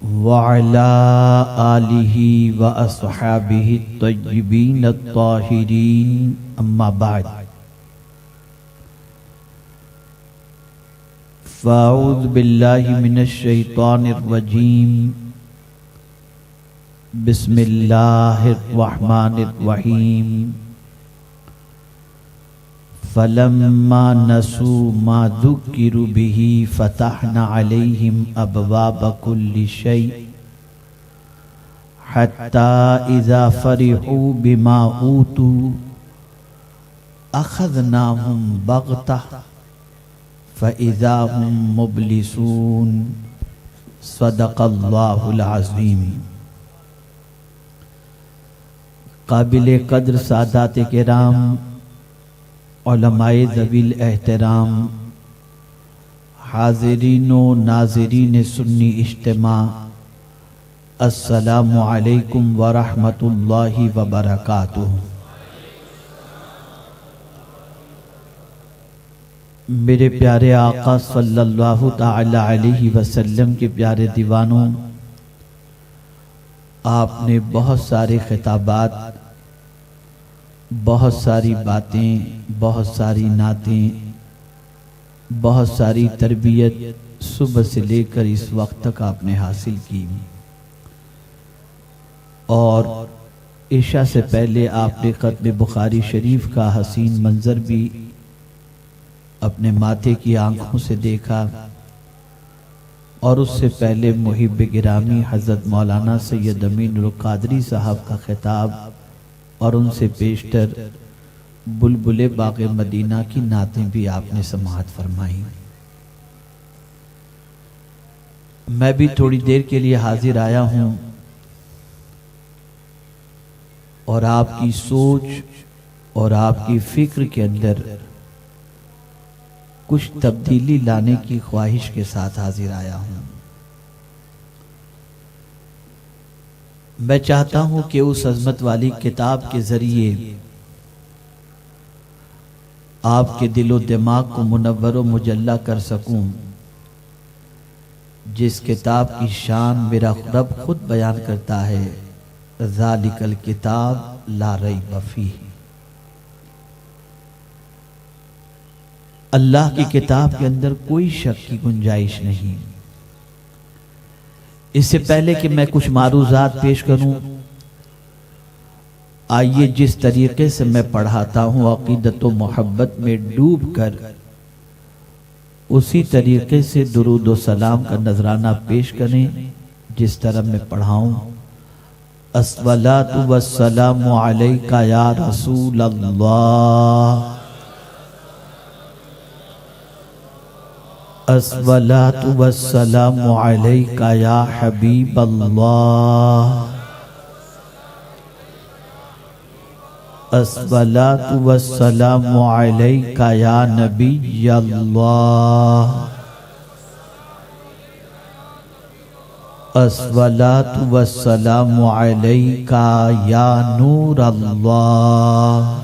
وعلى آله وأصحابه الطيبين الطاهرين أما بعد فأعوذ بالله من الشيطان الرجيم بسم الله الرحمن الرحيم فلما نسوا ما ذكروا به فتحنا عليهم أبواب كل شيء حتى إذا فرحوا بما أوتوا أخذناهم بغتة فإذا هم مبلسون صدق الله العظيم۔ قابل قدر سادات کرام، علماء ذوی الاحترام، حاضرین و ناظرین سنی اجتماع، السلام علیکم ورحمۃ اللہ وبرکاتہ۔ میرے پیارے آقا صلی اللہ تعالی علیہ وسلم کے پیارے دیوانوں، آپ نے بہت سارے خطابات، بہت ساری باتیں، بہت ساری نعتیں، بہت ساری تربیت صبح سے لے کر اس وقت تک آپ نے حاصل کی، اور عشاء سے پہلے آپ نے ختم بخاری شریف کا حسین منظر بھی اپنے ماتھے کی آنکھوں سے دیکھا، اور اس سے پہلے محب گرامی حضرت مولانا سید امین القادری صاحب کا خطاب اور ان سے پیشتر بلبل باغ مدینہ کی نعتیں بھی آپ نے سماعت فرمائی۔ میں بھی تھوڑی دیر کے لیے حاضر آیا ہوں اور آپ کی سوچ اور آپ کی فکر کے اندر کچھ تبدیلی لانے کی خواہش کے ساتھ حاضر آیا ہوں۔ میں چاہتا ہوں کہ اس عظمت والی کتاب کے ذریعے آپ کے دل و دماغ کو منور و مجلہ کر سکوں، جس کتاب کی شان میرا رب خود بیان کرتا ہے، ذالک الکتاب لا ریب فیہ۔ اللہ کی کتاب کے اندر کوئی شک کی گنجائش نہیں۔ اس سے پہلے کہ میں کچھ معروضات پیش کروں، آئیے جس طریقے سے میں پڑھاتا ہوں عقیدت و محبت میں ڈوب کر اسی طریقے سے درود و سلام کا نذرانہ پیش کریں جس طرح میں پڑھاؤں۔ الصلاۃ والسلام علیک یا رسول اللہ، الصلاۃ والسلام علیک یا حبیب اللہ، الصلاۃ والسلام علیک یا نبی اللہ، الصلاۃ والسلام علیک یا نور اللہ،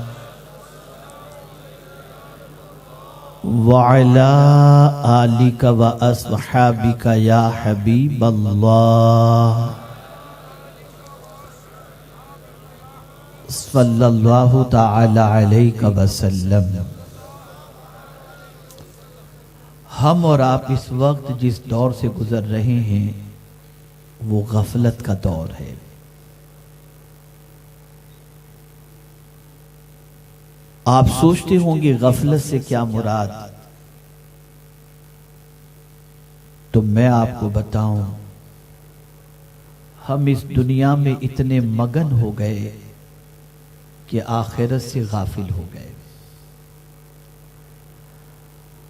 وَعَلَىٰ آلِكَ وَأَصْحَابِكَ يَا حَبِيبَ اللَّهِ صلی اللہ تعالی علیہ وسلم۔ ہم اور آپ اس وقت جس دور سے گزر رہے ہیں وہ غفلت کا دور ہے۔ آپ سوچتے ہوں گے غفلت سے کیا مراد، تو میں آپ کو بتاؤں، ہم اس دنیا میں اتنے مگن ہو گئے کہ آخرت سے غافل ہو گئے۔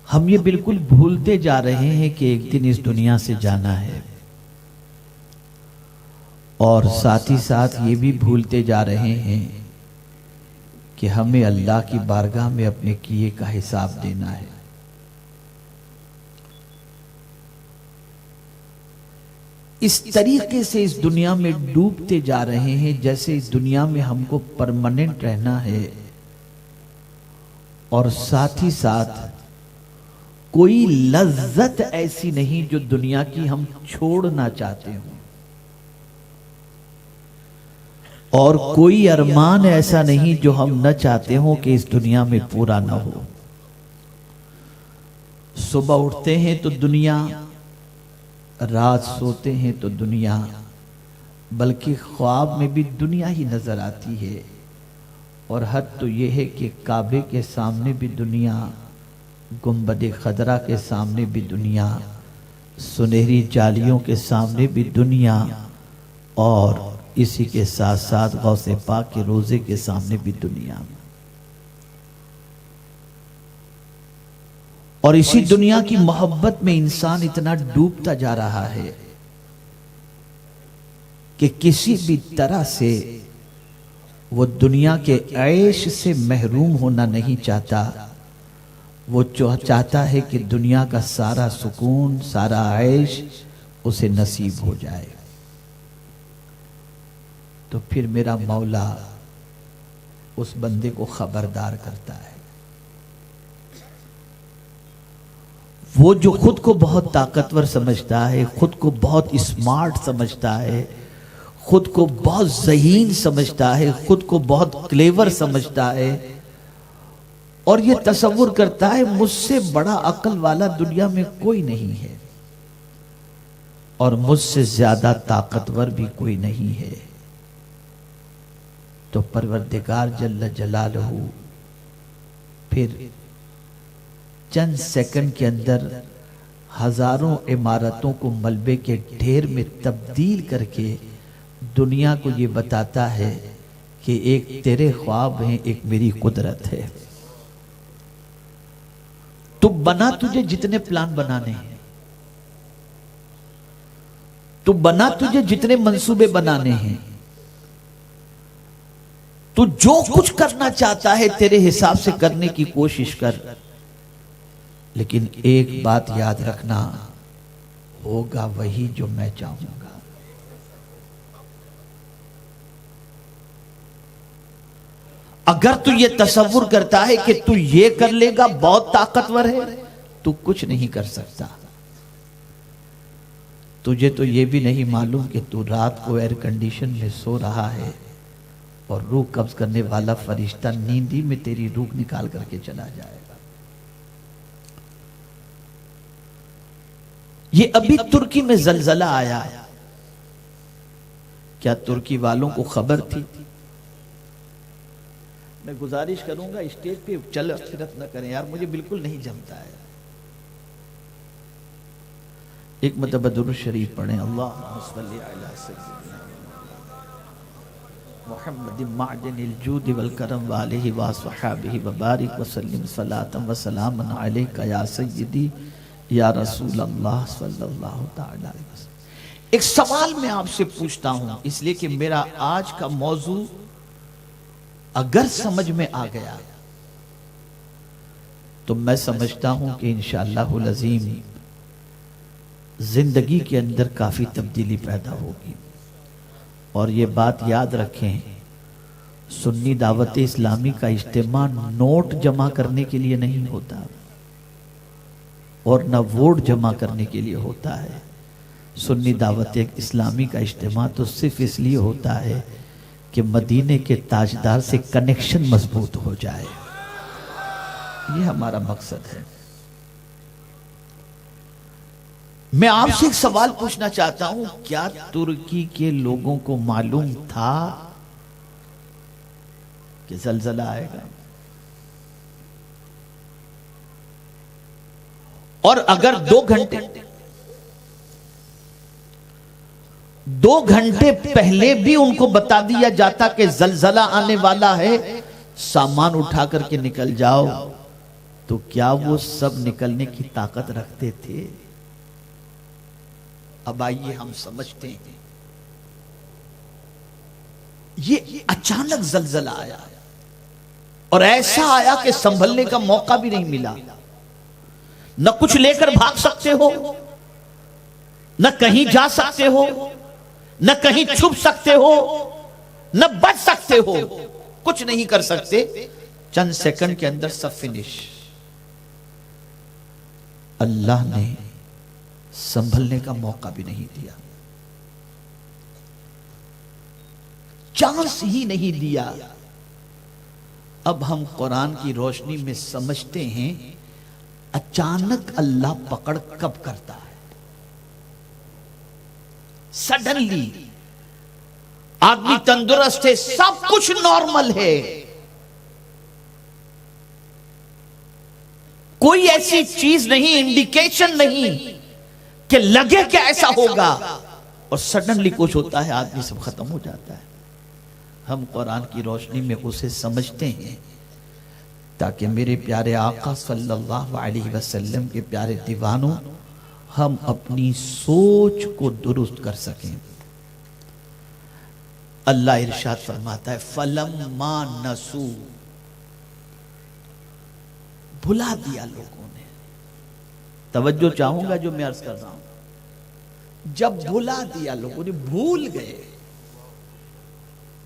ہم یہ بالکل بھولتے جا رہے ہیں کہ ایک دن اس دنیا سے جانا ہے، اور ساتھ ہی ساتھ یہ بھی بھولتے جا رہے ہیں کہ ہمیں اللہ کی بارگاہ میں اپنے کیے کا حساب دینا ہے۔ اس طریقے سے اس دنیا میں ڈوبتے جا رہے ہیں جیسے اس دنیا میں ہم کو پرماننٹ رہنا ہے، اور ساتھ ہی ساتھ کوئی لذت ایسی نہیں جو دنیا کی ہم چھوڑنا چاہتے ہوں۔ اور کوئی ارمان ایسا نہیں جو ہم نہ چاہتے ہوں کہ اس دنیا میں پورا نہ ہو۔ صبح اٹھتے ہیں تو دنیا، رات سوتے ہیں تو دنیا، بلکہ خواب میں بھی دنیا ہی نظر آتی ہے۔ اور حد تو یہ ہے کہ کعبے کے سامنے بھی دنیا، گنبد خضرا کے سامنے بھی دنیا، سنہری جالیوں کے سامنے بھی دنیا، اور اسی کے ساتھ ساتھ غوث پاک کے روزے کے سامنے بھی دنیا۔ اور اسی دنیا کی محبت میں انسان اتنا ڈوبتا جا رہا ہے کہ کسی بھی طرح سے وہ دنیا کے عیش سے محروم ہونا نہیں چاہتا۔ وہ چاہتا ہے کہ دنیا کا سارا سکون، سارا عیش اسے نصیب ہو جائے۔ تو پھر میرا مولا اس بندے کو خبردار کرتا ہے۔ وہ جو خود کو بہت طاقتور سمجھتا ہے، خود کو بہت اسمارٹ سمجھتا ہے، خود کو بہت ذہین سمجھتا ہے، خود کو بہت کلیور سمجھتا ہے، اور یہ تصور کرتا ہے مجھ سے بڑا عقل والا دنیا میں کوئی نہیں ہے، اور مجھ سے زیادہ طاقتور بھی کوئی نہیں ہے۔ تو پروردگار جل جلالہ پھر چند سیکنڈ کے اندر ہزاروں عمارتوں کو ملبے کے ڈھیر میں تبدیل کر کے دنیا کو یہ بتاتا ہے کہ ایک تیرے خواب ہیں، ایک میری قدرت ہے۔ تو بنا تجھے جتنے پلان بنانے ہیں، تو بنا تجھے جتنے منصوبے بنانے ہیں، تو جو کچھ کرنا چاہتا ہے تیرے حساب سے کرنے کی کوشش کر، لیکن ایک بات یاد رکھنا، ہوگا وہی جو میں چاہوں گا۔ اگر تو یہ تصور کرتا ہے کہ تو یہ کر لے گا، بہت طاقتور ہے، تو کچھ نہیں کر سکتا۔ تجھے تو یہ بھی نہیں معلوم کہ تو رات کو ایئر کنڈیشن میں سو رہا ہے، اور روح قبض کرنے والا فرشتہ نیندی میں تیری روح نکال کر کے چلا جائے گا۔ یہ ابھی ترکی میں زلزلہ آیا، کیا ترکی والوں کو خبر تھی؟ میں گزارش کروں گا اسٹیج پہ چل فرت نہ کریں یار، مجھے بالکل نہیں جمتا ہے۔ ایک مرتبہ درود شریف پڑھیں، اللہم صلی علی سیدنا محمد معدن الجود والکرم وآلہ وصحابہ وبارک وسلم صلاۃ وسلام علیک یا سیدی یا رسول اللہ صلی اللہ تعالی علیہ وسلم۔ ایک سوال میں آپ سے پوچھتا ہوں، اس لیے کہ میرا آج کا موضوع اگر سمجھ میں آ گیا تو میں سمجھتا ہوں کہ انشاءاللہ العظیم زندگی کے اندر کافی تبدیلی پیدا ہوگی۔ اور یہ بات یاد رکھیں، سنی دعوت اسلامی کا اجتماع نوٹ جمع کرنے کے لیے نہیں ہوتا، اور نہ ووٹ جمع کرنے کے لیے ہوتا ہے۔ سنی دعوت اسلامی کا اجتماع تو صرف اس لیے ہوتا ہے کہ مدینے کے تاجدار سے کنیکشن مضبوط ہو جائے، یہ ہمارا مقصد ہے۔ میں آپ سے ایک سوال پوچھنا چاہتا ہوں، کیا ترکی کے لوگوں کو معلوم تھا کہ زلزلہ آئے گا؟ اور اگر 2 گھنٹے پہلے بھی ان کو بتا دیا جاتا کہ زلزلہ آنے والا ہے، سامان اٹھا کر کے نکل جاؤ، تو کیا وہ سب نکلنے کی طاقت رکھتے تھے؟ اب آئیے ہم سمجھتے ہیں، یہ اچانک زلزلہ آیا، اور ایسا آیا کہ سنبھلنے کا موقع بھی نہیں ملا۔ نہ کچھ لے کر بھاگ سکتے ہو، نہ کہیں جا سکتے ہو، نہ کہیں چھپ سکتے ہو، نہ بچ سکتے ہو، کچھ نہیں کر سکتے۔ چند سیکنڈ کے اندر سب فنش۔ اللہ نے سنبھلنے کا موقع بھی نہیں دیا۔ چانس ہی نہیں دیا۔ اب ہم قرآن کی روشنی میں سمجھتے ہیں اچانک اللہ پکڑ کب کرتا ہے؟ سڈنلی آدمی تندرست ہے، سب کچھ نارمل ہے، کوئی ایسی چیز نہیں، انڈیکیشن نہیں کہ لگے کہ ایسا ہوگا، اور سڈنلی کچھ ہوتا ہے، آدمی سب ختم ہو جاتا ہے۔ ہم قرآن کی روشنی میں اسے سمجھتے ہیں تاکہ میرے پیارے آقا صلی اللہ علیہ وسلم کے پیارے دیوانوں ہم اپنی سوچ کو درست کر سکیں۔ اللہ ارشاد فرماتا ہے فَلَمَّا نَسُوا، بھلا دیا لوگوں نے۔ توجہ چاہوں گا جو میں عرض کر رہا ہوں، جب بھلا دیا لوگوں نے، بھول گئے۔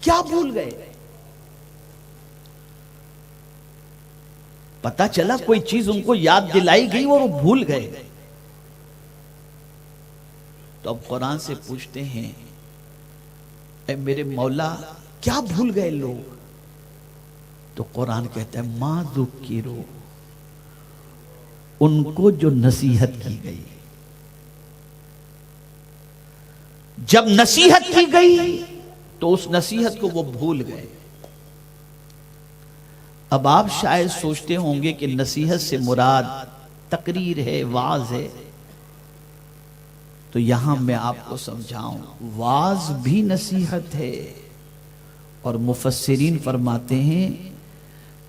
کیا بھول گئے؟ پتا چلا کوئی چیز ان کو یاد دلائی گئی اور وہ بھول گئے، تو اب قرآن سے پوچھتے ہیں اے میرے مولا کیا بھول گئے لوگ؟ تو قرآن کہتا ہے ما ذکروا، ان کو جو نصیحت کی گئی، جب نصیحت کی گئی تو اس نصیحت کو وہ بھول گئے۔ اب آپ شاید سوچتے ہوں گے کہ نصیحت سے مراد تقریر ہے، وعظ ہے، تو یہاں میں آپ کو سمجھاؤں، وعظ بھی نصیحت ہے، اور مفسرین فرماتے ہیں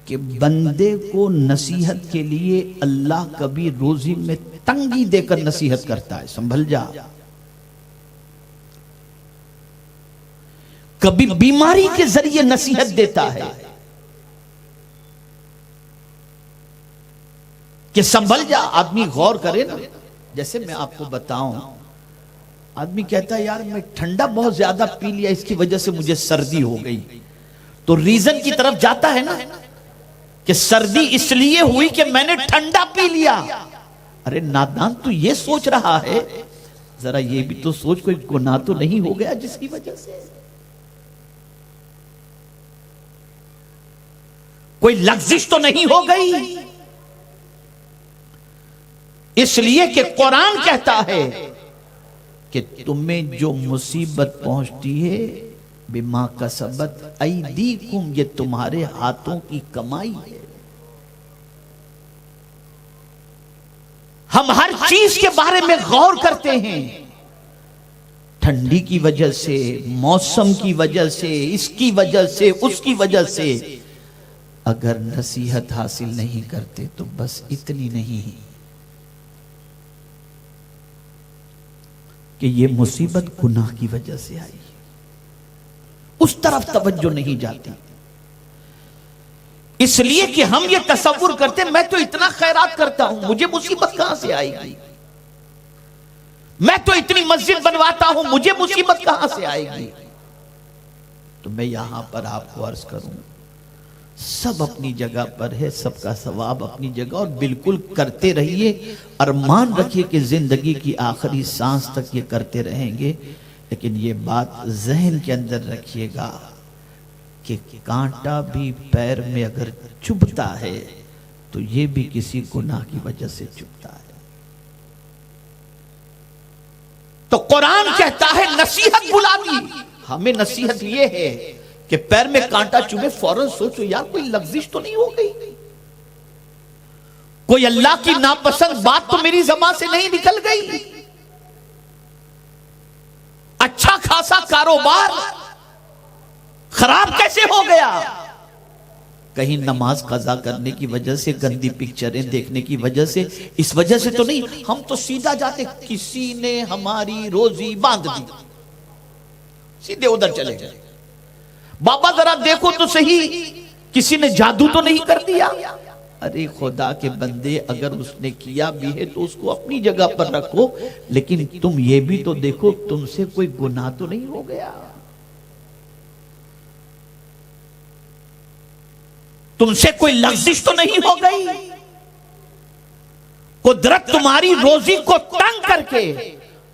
کہ بندے کو نصیحت کے لیے اللہ کبھی روزی میں تنگی دے کر نصیحت کرتا ہے، سنبھل جا، کبھی بیماری کے ذریعے نصیحت دیتا ہے کہ سنبھل جا۔ آدمی غور کرے نا، جیسے میں آپ کو بتاؤں، آدمی کہتا ہے یار میں ٹھنڈا بہت زیادہ پی لیا، اس کی وجہ سے مجھے سردی ہو گئی، تو ریزن کی طرف جاتا ہے نا کہ سردی اس لیے ہوئی کہ میں نے ٹھنڈا پی لیا۔ ارے نادان، تو یہ سوچ رہا ہے، ذرا یہ بھی تو سوچ کوئی گناہ تو نہیں ہو گیا جس کی وجہ سے، کوئی لغزش تو نہیں ہو گئی؟ اس لیے کہ قرآن کہتا ہے کہ تمہیں جو مصیبت پہنچتی ہے بما کسبت ایدیکم، یہ تمہارے ہاتھوں کی کمائی ہے۔ ہم ہر چیز کے بارے میں غور کرتے ہیں، ٹھنڈی کی وجہ سے، موسم کی وجہ سے، اس کی وجہ سے، اس کی وجہ سے، اگر نصیحت حاصل نہیں کرتے تو بس اتنی نہیں کہ یہ مصیبت گناہ کی وجہ سے آئی، اس طرف توجہ نہیں جاتی، اس لیے کہ ہم یہ تصور کرتے میں تو اتنا خیرات کرتا ہوں، مجھے مصیبت کہاں سے آئے گی؟ میں تو اتنی مسجد بنواتا ہوں، مجھے مصیبت کہاں سے آئے گی؟ تو میں یہاں پر آپ کو عرض کروں، سب اپنی جگہ پر ہے، سب کا ثواب اپنی جگہ، اور بالکل کرتے رہیے، ارمان رکھیے کہ زندگی کی آخری سانس تک یہ کرتے رہیں گے، لیکن یہ بات ذہن کے اندر رکھیے گا کہ کانٹا بھی پیر میں اگر چبھتا ہے تو یہ بھی کسی گناہ کی وجہ سے چبھتا ہے۔ تو قرآن کہتا ہے نصیحت بلا دی، ہمیں نصیحت یہ ہے کہ پیر میں کانٹا چبھے فوراً سوچو یار کوئی لغزش تو نہیں ہو گئی، کوئی اللہ کی ناپسند بات تو میری زبان سے نہیں نکل گئی، اچھا خاصا کاروبار خراب کیسے ہو گیا؟ کہیں نماز قضا کرنے کی وجہ سے، گندی پکچریں دیکھنے کی وجہ سے، اس وجہ سے تو نہیں، ہم تو سیدھا جاتے کسی نے ہماری روزی باندھ دی، سیدھے ادھر چلے گئے، بابا ذرا دیکھو تو صحیح کسی نے جادو تو نہیں کر دیا؟ ارے خدا کے بندے، اگر اس نے کیا بھی ہے تو اس کو اپنی جگہ پر رکھو، لیکن تم یہ بھی تو دیکھو تم سے کوئی گناہ تو نہیں ہو گیا، تم سے کوئی لغزش تو نہیں ہو گئی؟ قدرت تمہاری روزی کو تنگ کر کے،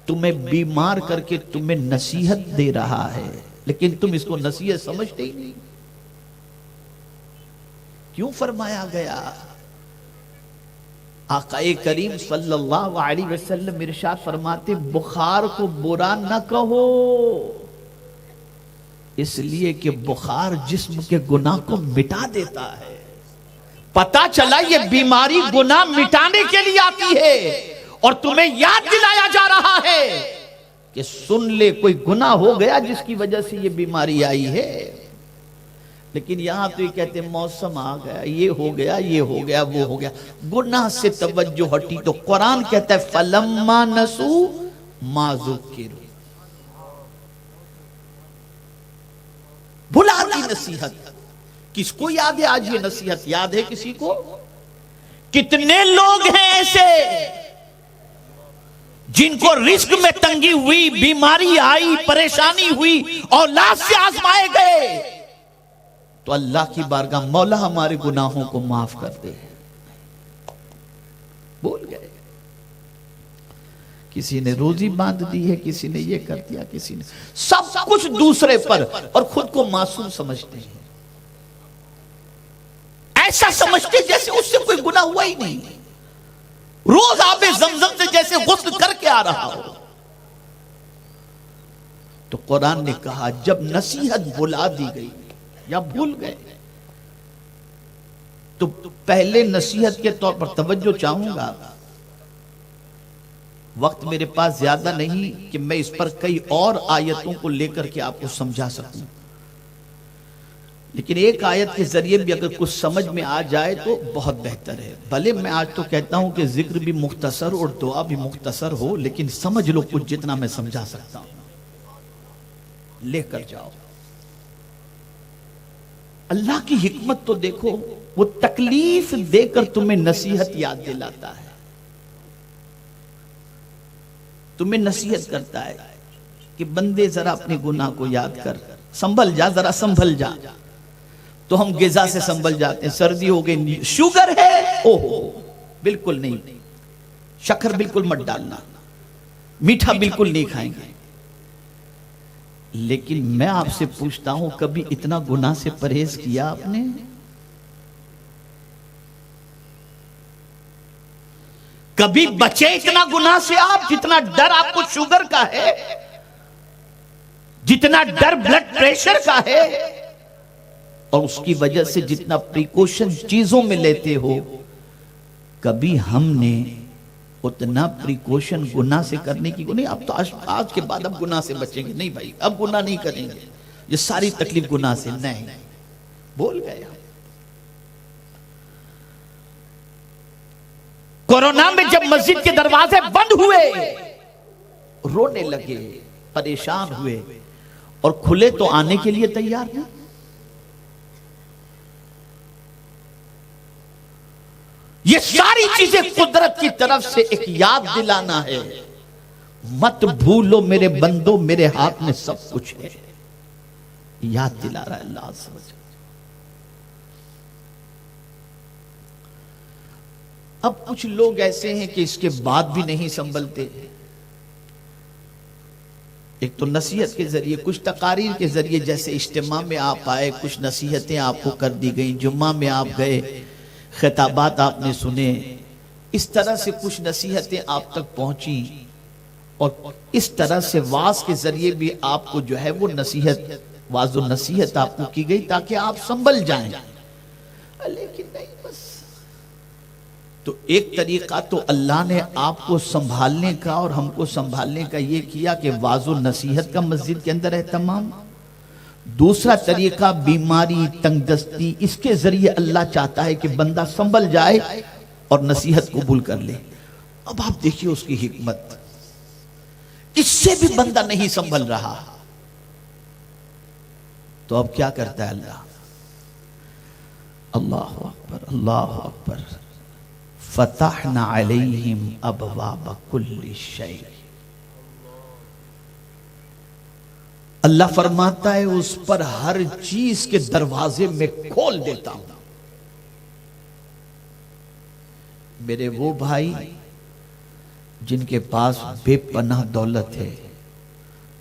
تمہیں بیمار کر کے تمہیں نصیحت دے رہا ہے، لیکن تم اس کو نصیحت سمجھتے ہی نہیں. کیوں فرمایا گیا؟ آقا کریم صلی اللہ علیہ وسلم ارشاد فرماتے بخار کو برا نہ کہو، اس لیے کہ بخار جسم کے گناہ کو مٹا دیتا ہے. پتا چلا یہ بیماری گناہ مٹانے کے لیے آتی ہے، اور تمہیں یاد دلایا جا رہا ہے کہ سن لے کوئی گناہ ہو گیا جس کی وجہ سے یہ بیماری آئی ہے. لیکن یہاں تو یہ کہتے ہیں موسم آ گیا، یہ ہو گیا، یہ ہو گیا، وہ ہو گیا. گناہ سے توجہ ہٹی تو قرآن کہتا ہے فَلَمَّا نَسُوا مَا ذُكِّرُوا. بھلا دی نصیحت. کس کو یاد ہے آج یہ نصیحت؟ یاد ہے کسی کو؟ کتنے لوگ ہیں ایسے جن کو رزق میں تنگی ہوئی، بیماری آئی، پریشانی ہوئی، اولاد سے آزمائے گئے، تو اللہ کی بارگاہ مولا ہمارے گناہوں کو معاف کر دے، بول گئے. کسی نے روزی باندھ دی ہے، کسی نے یہ کر دیا، کسی نے سب کچھ دوسرے پر، اور خود کو معصوم سمجھتے ہیں. ایسا سمجھتے جیسے اس سے کوئی گناہ ہوا ہی نہیں، روز آب زمزم سے جیسے غسل کر کے آ رہا ہو. تو قرآن نے کہا جب نصیحت بھلا دی گئی یا بھول گئے تو پہلے نصیحت کے طور پر توجہ چاہوں گا. وقت میرے پاس زیادہ نہیں کہ میں اس پر کئی اور آیتوں کو لے کر کے آپ کو سمجھا سکوں، لیکن ایک آیت کے ذریعے بھی اگر کچھ سمجھ میں آ جائے تو بہت بہتر ہے. بھلے میں آج تو کہتا ہوں کہ ذکر بھی مختصر اور دعا بھی مختصر ہو، لیکن سمجھ لو کچھ جتنا میں سمجھا سکتا ہوں، لے کر جاؤ. اللہ کی حکمت تو دیکھو، وہ تکلیف دے کر تمہیں نصیحت یاد دلاتا ہے، تمہیں نصیحت کرتا ہے کہ بندے ذرا اپنے گناہ کو یاد کر، سنبھل جا، ذرا سنبھل جا. تو ہم غذا سے سنبھل جاتے ہیں، سردی ہو گئی، شوگر ہے، اوہو بالکل نہیں، شکر بالکل مت ڈالنا، میٹھا بالکل نہیں کھائیں گے. لیکن میں آپ سے پوچھتا ہوں کبھی اتنا گناہ سے پرہیز کیا آپ نے؟ کبھی بچے اتنا گناہ سے آپ جتنا ڈر آپ کو شوگر کا ہے، جتنا ڈر بلڈ پریشر کا ہے، اور اس کی وجہ سے جتنا پریکوشن چیزوں میں لیتے ہو، کبھی ہم نے اتنا پریکوشن گناہ سے کرنے کی نہیں. اب تو آج کے بعد اب گناہ سے بچیں گے، نہیں بھائی اب گناہ نہیں کریں گے، یہ ساری تکلیف گناہ سے نہیں، بول گئے. کورونا میں جب مسجد کے دروازے بند ہوئے، رونے لگے، پریشان ہوئے، اور کھلے تو آنے کے لیے تیار نہیں. یہ ساری چیزیں قدرت کی طرف سے ایک یاد دلانا ہے. مت بھولو میرے بندو، میرے ہاتھ میں سب کچھ ہے، یاد دلا رہا ہے اللہ عز و جل. اب کچھ لوگ ایسے ہیں کہ اس کے بعد بھی نہیں سنبھلتے. ایک تو نصیحت کے ذریعے، کچھ تقاریر کے ذریعے، جیسے اجتماع میں آپ آئے کچھ نصیحتیں آپ کو کر دی گئیں، جمعہ میں آپ گئے خطابات آپ نے سنے، اس طرح سے کچھ نصیحتیں آپ تک پہنچی، اور اس طرح سے واعظ کے ذریعے بھی آپ کو جو ہے وہ نصیحت، واعظ و نصیحت آپ کو کی گئی تاکہ آپ سنبھل جائیں. لیکن نہیں، بس تو ایک طریقہ تو اللہ نے آپ کو سنبھالنے کا اور ہم کو سنبھالنے کا یہ کیا کہ واعظ و نصیحت کا مسجد کے اندر اہتمام. دوسرا طریقہ بیماری، تنگ دستی، اس کے ذریعے اللہ چاہتا ہے کہ بندہ سنبھل جائے اور نصیحت قبول کر لے. اب آپ دیکھیے اس کی حکمت، اس سے بھی بندہ نہیں سنبھل رہا تو اب کیا کرتا ہے اللہ؟ اللہ اکبر، اللہ اکبر. فتحنا علیہم ابواب کل شیء. اللہ فرماتا ہے اس پر ہر چیز کے دروازے میں کھول دیتا ہوں. میرے وہ بھائی جن کے پاس بے پناہ دولت ہے،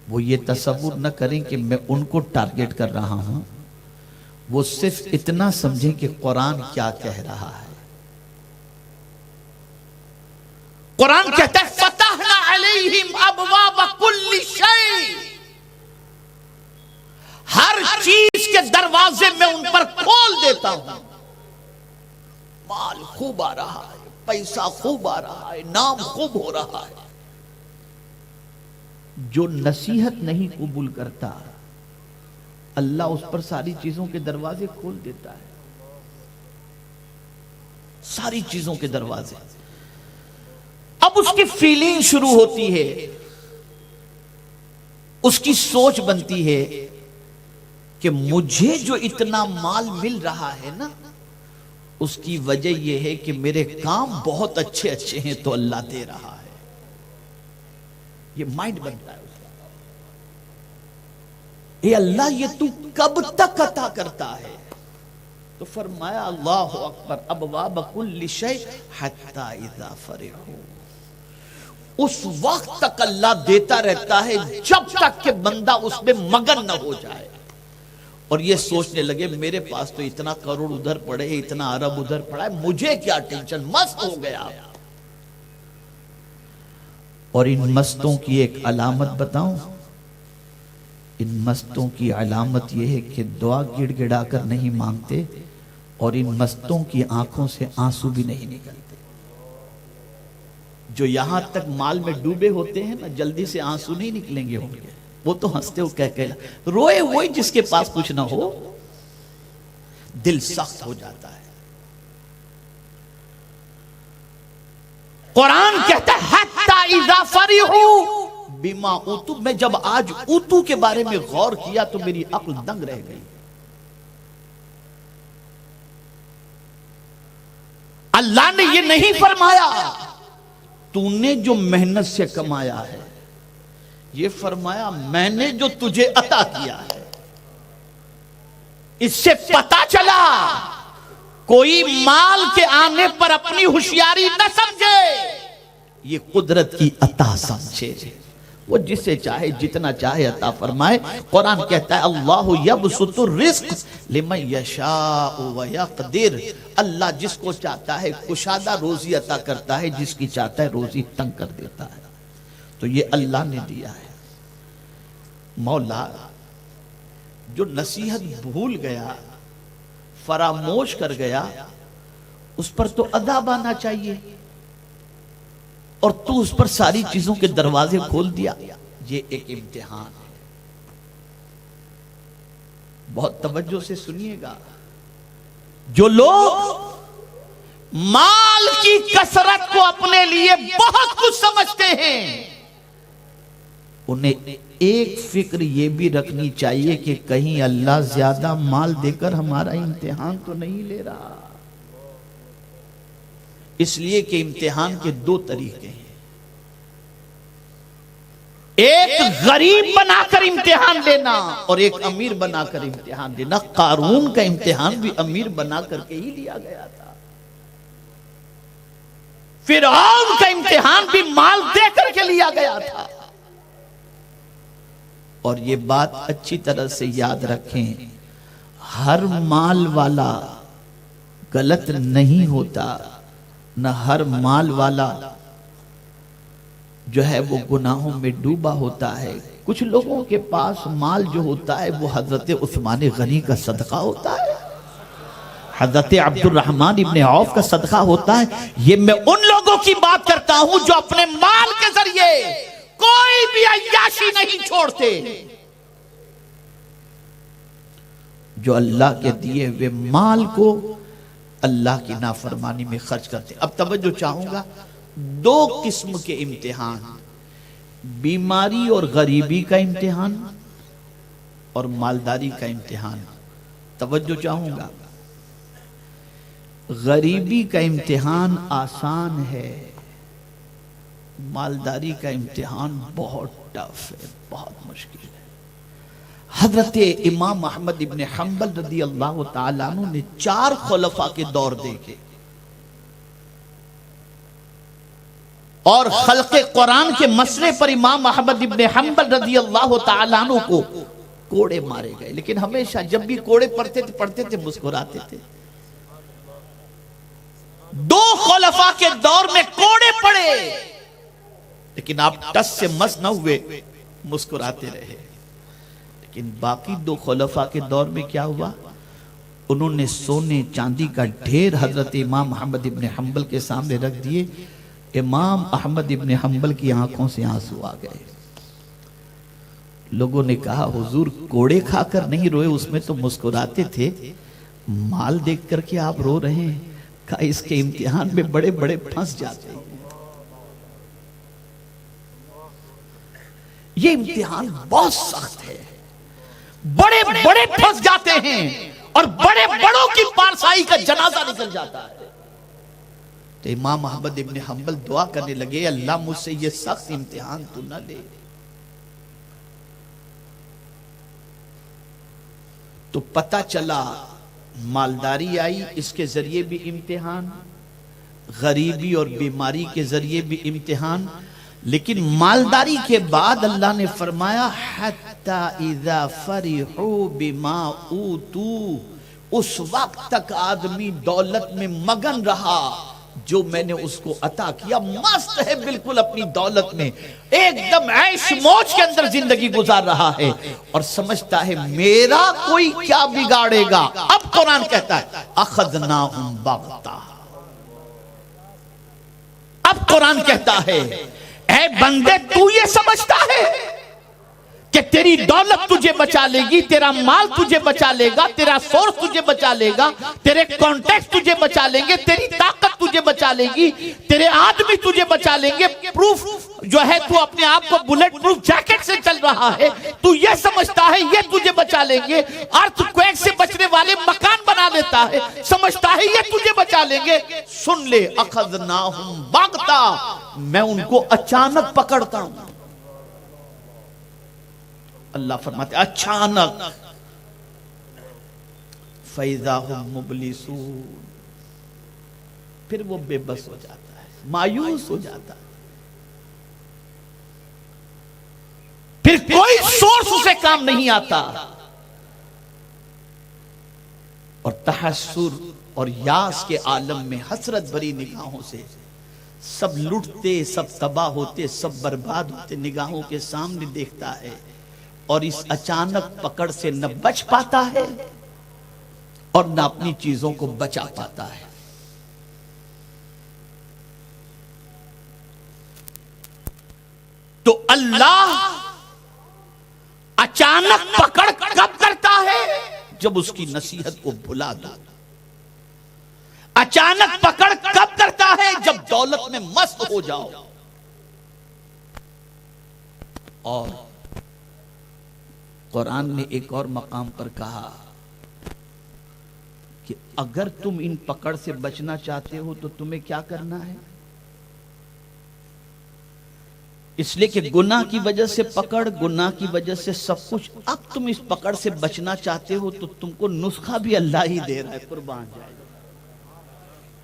وہ یہ تصور نہ کریں کہ میں ان کو ٹارگٹ کر رہا ہوں، وہ صرف اتنا سمجھیں کہ قرآن کیا کہہ رہا ہے۔ قرآن کہتا ہے فتحنا علیہم ابواب کل شیء، ہر چیز کے دروازے میں ان پر کھول دیتا ہوں۔ مال خوب آ رہا ہے، پیسہ خوب آ رہا ہے، نام خوب ہو رہا ہے۔ جو نصیحت نہیں قبول کرتا اللہ اس پر ساری چیزوں کے دروازے کھول دیتا ہے، ساری چیزوں کے دروازے۔ اب اس کی فیلنگ شروع ہوتی ہے، اس کی سوچ بنتی ہے کہ مجھے جو اتنا مال مل رہا ہے نا، اس کی وجہ یہ ہے کہ میرے کام بہت اچھے اچھے ہیں تو اللہ دے رہا ہے۔ یہ مائنڈ بنتا ہے اس کا۔ اے اللہ یہ تو کب تک عطا کرتا ہے؟ تو فرمایا اللہ اکبر ابواب کل شیء حتی اذا فرحوا، اس وقت تک اللہ دیتا رہتا ہے جب تک کہ بندہ اس میں مگن نہ ہو جائے اور یہ سوچنے لگے میرے پاس تو اتنا کروڑ ادھر پڑے، اتنا ارب ادھر پڑا ہے، مجھے کیا ٹینشن، مست ہو گیا۔ اور ان مستوں کی ایک علامت بتاؤں، ان مستوں کی علامت یہ ہے کہ دعا گڑ گڑا کر نہیں مانگتے، اور ان مستوں کی آنکھوں سے آنسو بھی نہیں نکلتے۔ جو یہاں تک مال میں ڈوبے ہوتے ہیں نا، جلدی سے آنسو نہیں نکلیں گے ہوں گے، وہ تو ہنستے ہو کہہ روئے وہی جس کے پاس کچھ نہ ہو، دل سخت ہو جاتا ہے۔ قرآن کہتا ہے حتی اذا فرحوا بما اوتوا، میں جب آج اوتو کے بارے میں غور کیا تو میری عقل دنگ رہ گئی۔ اللہ نے یہ نہیں فرمایا تو نے جو محنت سے کمایا ہے، یہ فرمایا میں نے جو تجھے عطا کیا ہے۔ اس سے پتا چلا کوئی مال کے آنے پر اپنی ہوشیاری نہ سمجھے، یہ قدرت کی عطا سمجھے، وہ جسے چاہے جتنا چاہے عطا فرمائے۔ قرآن کہتا ہے اللہ یبسط الرزق لمن یشاء ویقدر، اللہ جس کو چاہتا ہے کشادہ روزی عطا کرتا ہے، جس کی چاہتا ہے روزی تنگ کر دیتا ہے۔ تو یہ اللہ نے دیا ہے۔ مولا جو نصیحت بھول گیا، فراموش کر گیا، اس پر تو عذاب آنا چاہیے، اور تو اس پر ساری چیزوں کے دروازے کھول دیا۔ یہ ایک امتحان ہے، بہت توجہ سے سنیے گا۔ جو لوگ مال کی کثرت کو اپنے لیے بہت کچھ سمجھتے ہیں، انہیں ایک فکر یہ بھی رکھنی چاہیے کہ کہیں اللہ زیادہ مال دے کر ہمارا امتحان تو نہیں لے رہا۔ اس لیے کہ امتحان کے دو طریقے ہیں، ایک غریب بنا کر امتحان لینا اور ایک امیر بنا کر امتحان لینا۔ قارون کا امتحان بھی امیر بنا کر کے ہی لیا گیا تھا، فرعون کا امتحان بھی مال دے کر کے لیا گیا تھا۔ اور یہ بات اچھی طرح سے یاد رکھیں، ہر مال والا غلط نہیں ہوتا، نہ ہر مال والا جو ہے وہ گناہوں میں ڈوبا ہوتا ہے۔ کچھ لوگوں کے پاس مال جو ہوتا ہے وہ حضرت عثمان غنی کا صدقہ ہوتا ہے، حضرت عبد الرحمن ابن عوف کا صدقہ ہوتا ہے۔ یہ میں ان لوگوں کی بات کرتا ہوں جو اپنے مال کے ذریعے کوئی بھی عیاشی نہیں چھوڑتے، جو اللہ کے دیے ہوئے مال کو اللہ کی نافرمانی میں خرچ کرتے۔ اب توجہ چاہوں گا، دو قسم کے امتحان، بیماری اور غریبی کا امتحان اور مالداری کا امتحان۔ توجہ چاہوں گا، غریبی کا امتحان آسان ہے، مالداری کا امتحان بہت ٹف ہے، بہت مشکل ہے۔ حضرت امام احمد ابن حنبل رضی اللہ تعالیٰ عنہ نے 4 خلفاء کے دور دیکھے۔ اور خلق قرآن کے مسئلے پر امام احمد ابن حنبل رضی اللہ تعالیٰ عنہ کو کوڑے مارے گئے، لیکن ہمیشہ جب بھی کوڑے پڑتے تھے مسکراتے تھے۔ دو خلفاء کے دور میں کوڑے پڑے لیکن آپ ٹس سے مس نہ ہوئے، مسکراتے رہے۔ لیکن باقی دو خلفاء کے دور میں کیا ہوا؟ انہوں نے سونے چاندی کا ڈھیر حضرت امام احمد ابن حنبل کے سامنے رکھ دیے۔ امام احمد ابن حنبل کی آنکھوں سے آنسو آ گئے۔ لوگوں نے کہا حضور کوڑے کھا کر نہیں روئے، اس میں تو مسکراتے تھے، مال دیکھ کر کے آپ رو رہے ہیں؟ کہا اس کے امتحان میں بڑے بڑے پھنس جاتے ہیں۔ یہ امتحان بہت سخت ہے، بڑے بڑے پھنس جاتے ہیں اور بڑے بڑوں کی پارسائی کا جنازہ نکل جاتا ہے۔ تو امام احمد ابن حنبل دعا کرنے لگے، اللہ مجھ سے یہ سخت امتحان تو نہ لے۔ تو پتہ چلا مالداری آئی، اس کے ذریعے بھی امتحان، غریبی اور بیماری کے ذریعے بھی امتحان، لیکن مالداری کے بعد اللہ نے فرمایا حتی اذا فرحوا بما اوتوا، اس وقت تک آدمی دولت میں مگن رہا جو میں نے اس کو عطا کیا، مست ہے بالکل اپنی دولت میں، ایک دم عیش موج کے اندر زندگی گزار رہا ہے اور سمجھتا ہے میرا کوئی کیا بگاڑے گا۔ اب قرآن کہتا ہے اخذناہم بغتہ، اب قرآن کہتا ہے اے بندے تو یہ سمجھتا ہے کہ تیری دولت تجھے بچا لے گی، تیرا مال تجھے بچا لے گا، تیرا سورس تجھے بچا لے گا، تیرے کانٹیکٹ تجھے بچا لیں گے، تیری طاقت تجھے بچا لے گی، تیرے آدمی تجھے بچا لیں گے، پروف جو ہے تو اپنے آپ کو بلٹ پروف جیکٹ سے چل رہا ہے، تو یہ سمجھتا ہے یہ تجھے بچا لیں گے، ارتھ کویک سے بچنے والے مکان بنا لیتا ہے، سمجھتا ہے یہ تجھے بچا لیں گے۔ سن لے اخذناہم بغتہ، میں ان کو اچانک پکڑتا ہوں۔ اللہ فرماتے اچانک فَإِذَا هُمْ مُبْلِسُونَ، پھر وہ بے بس ہو جاتا ہے، مایوس ہو جاتا ہے، پھر کوئی سورس اسے کام نہیں آتا، اور تحسر اور یاس کے عالم میں حسرت بھری نگاہوں سے سب لٹتے، سب تباہ ہوتے، سب برباد ہوتے نگاہوں کے سامنے دیکھتا ہے، اور اس اچانک پکڑ سے نہ بچ پاتا ہے اور نہ اپنی چیزوں کو بچا پاتا ہے۔ تو اللہ اچانک پکڑ کب کرتا ہے؟ جب اس کی نصیحت کو بھلا دو۔ اچانک پکڑ کب کرتا ہے؟ جب دولت میں مست ہو جاؤ۔ اور قرآن نے ایک اور مقام پر کہا کہ اگر تم ان پکڑ سے بچنا چاہتے ہو تو تمہیں کیا کرنا ہے؟ اس لیے کہ گناہ کی وجہ سے پکڑ، گناہ کی وجہ سے سب کچھ، اب تم اس پکڑ سے بچنا چاہتے ہو تو تم کو نسخہ بھی اللہ ہی دے رہا ہے، قربان جائے،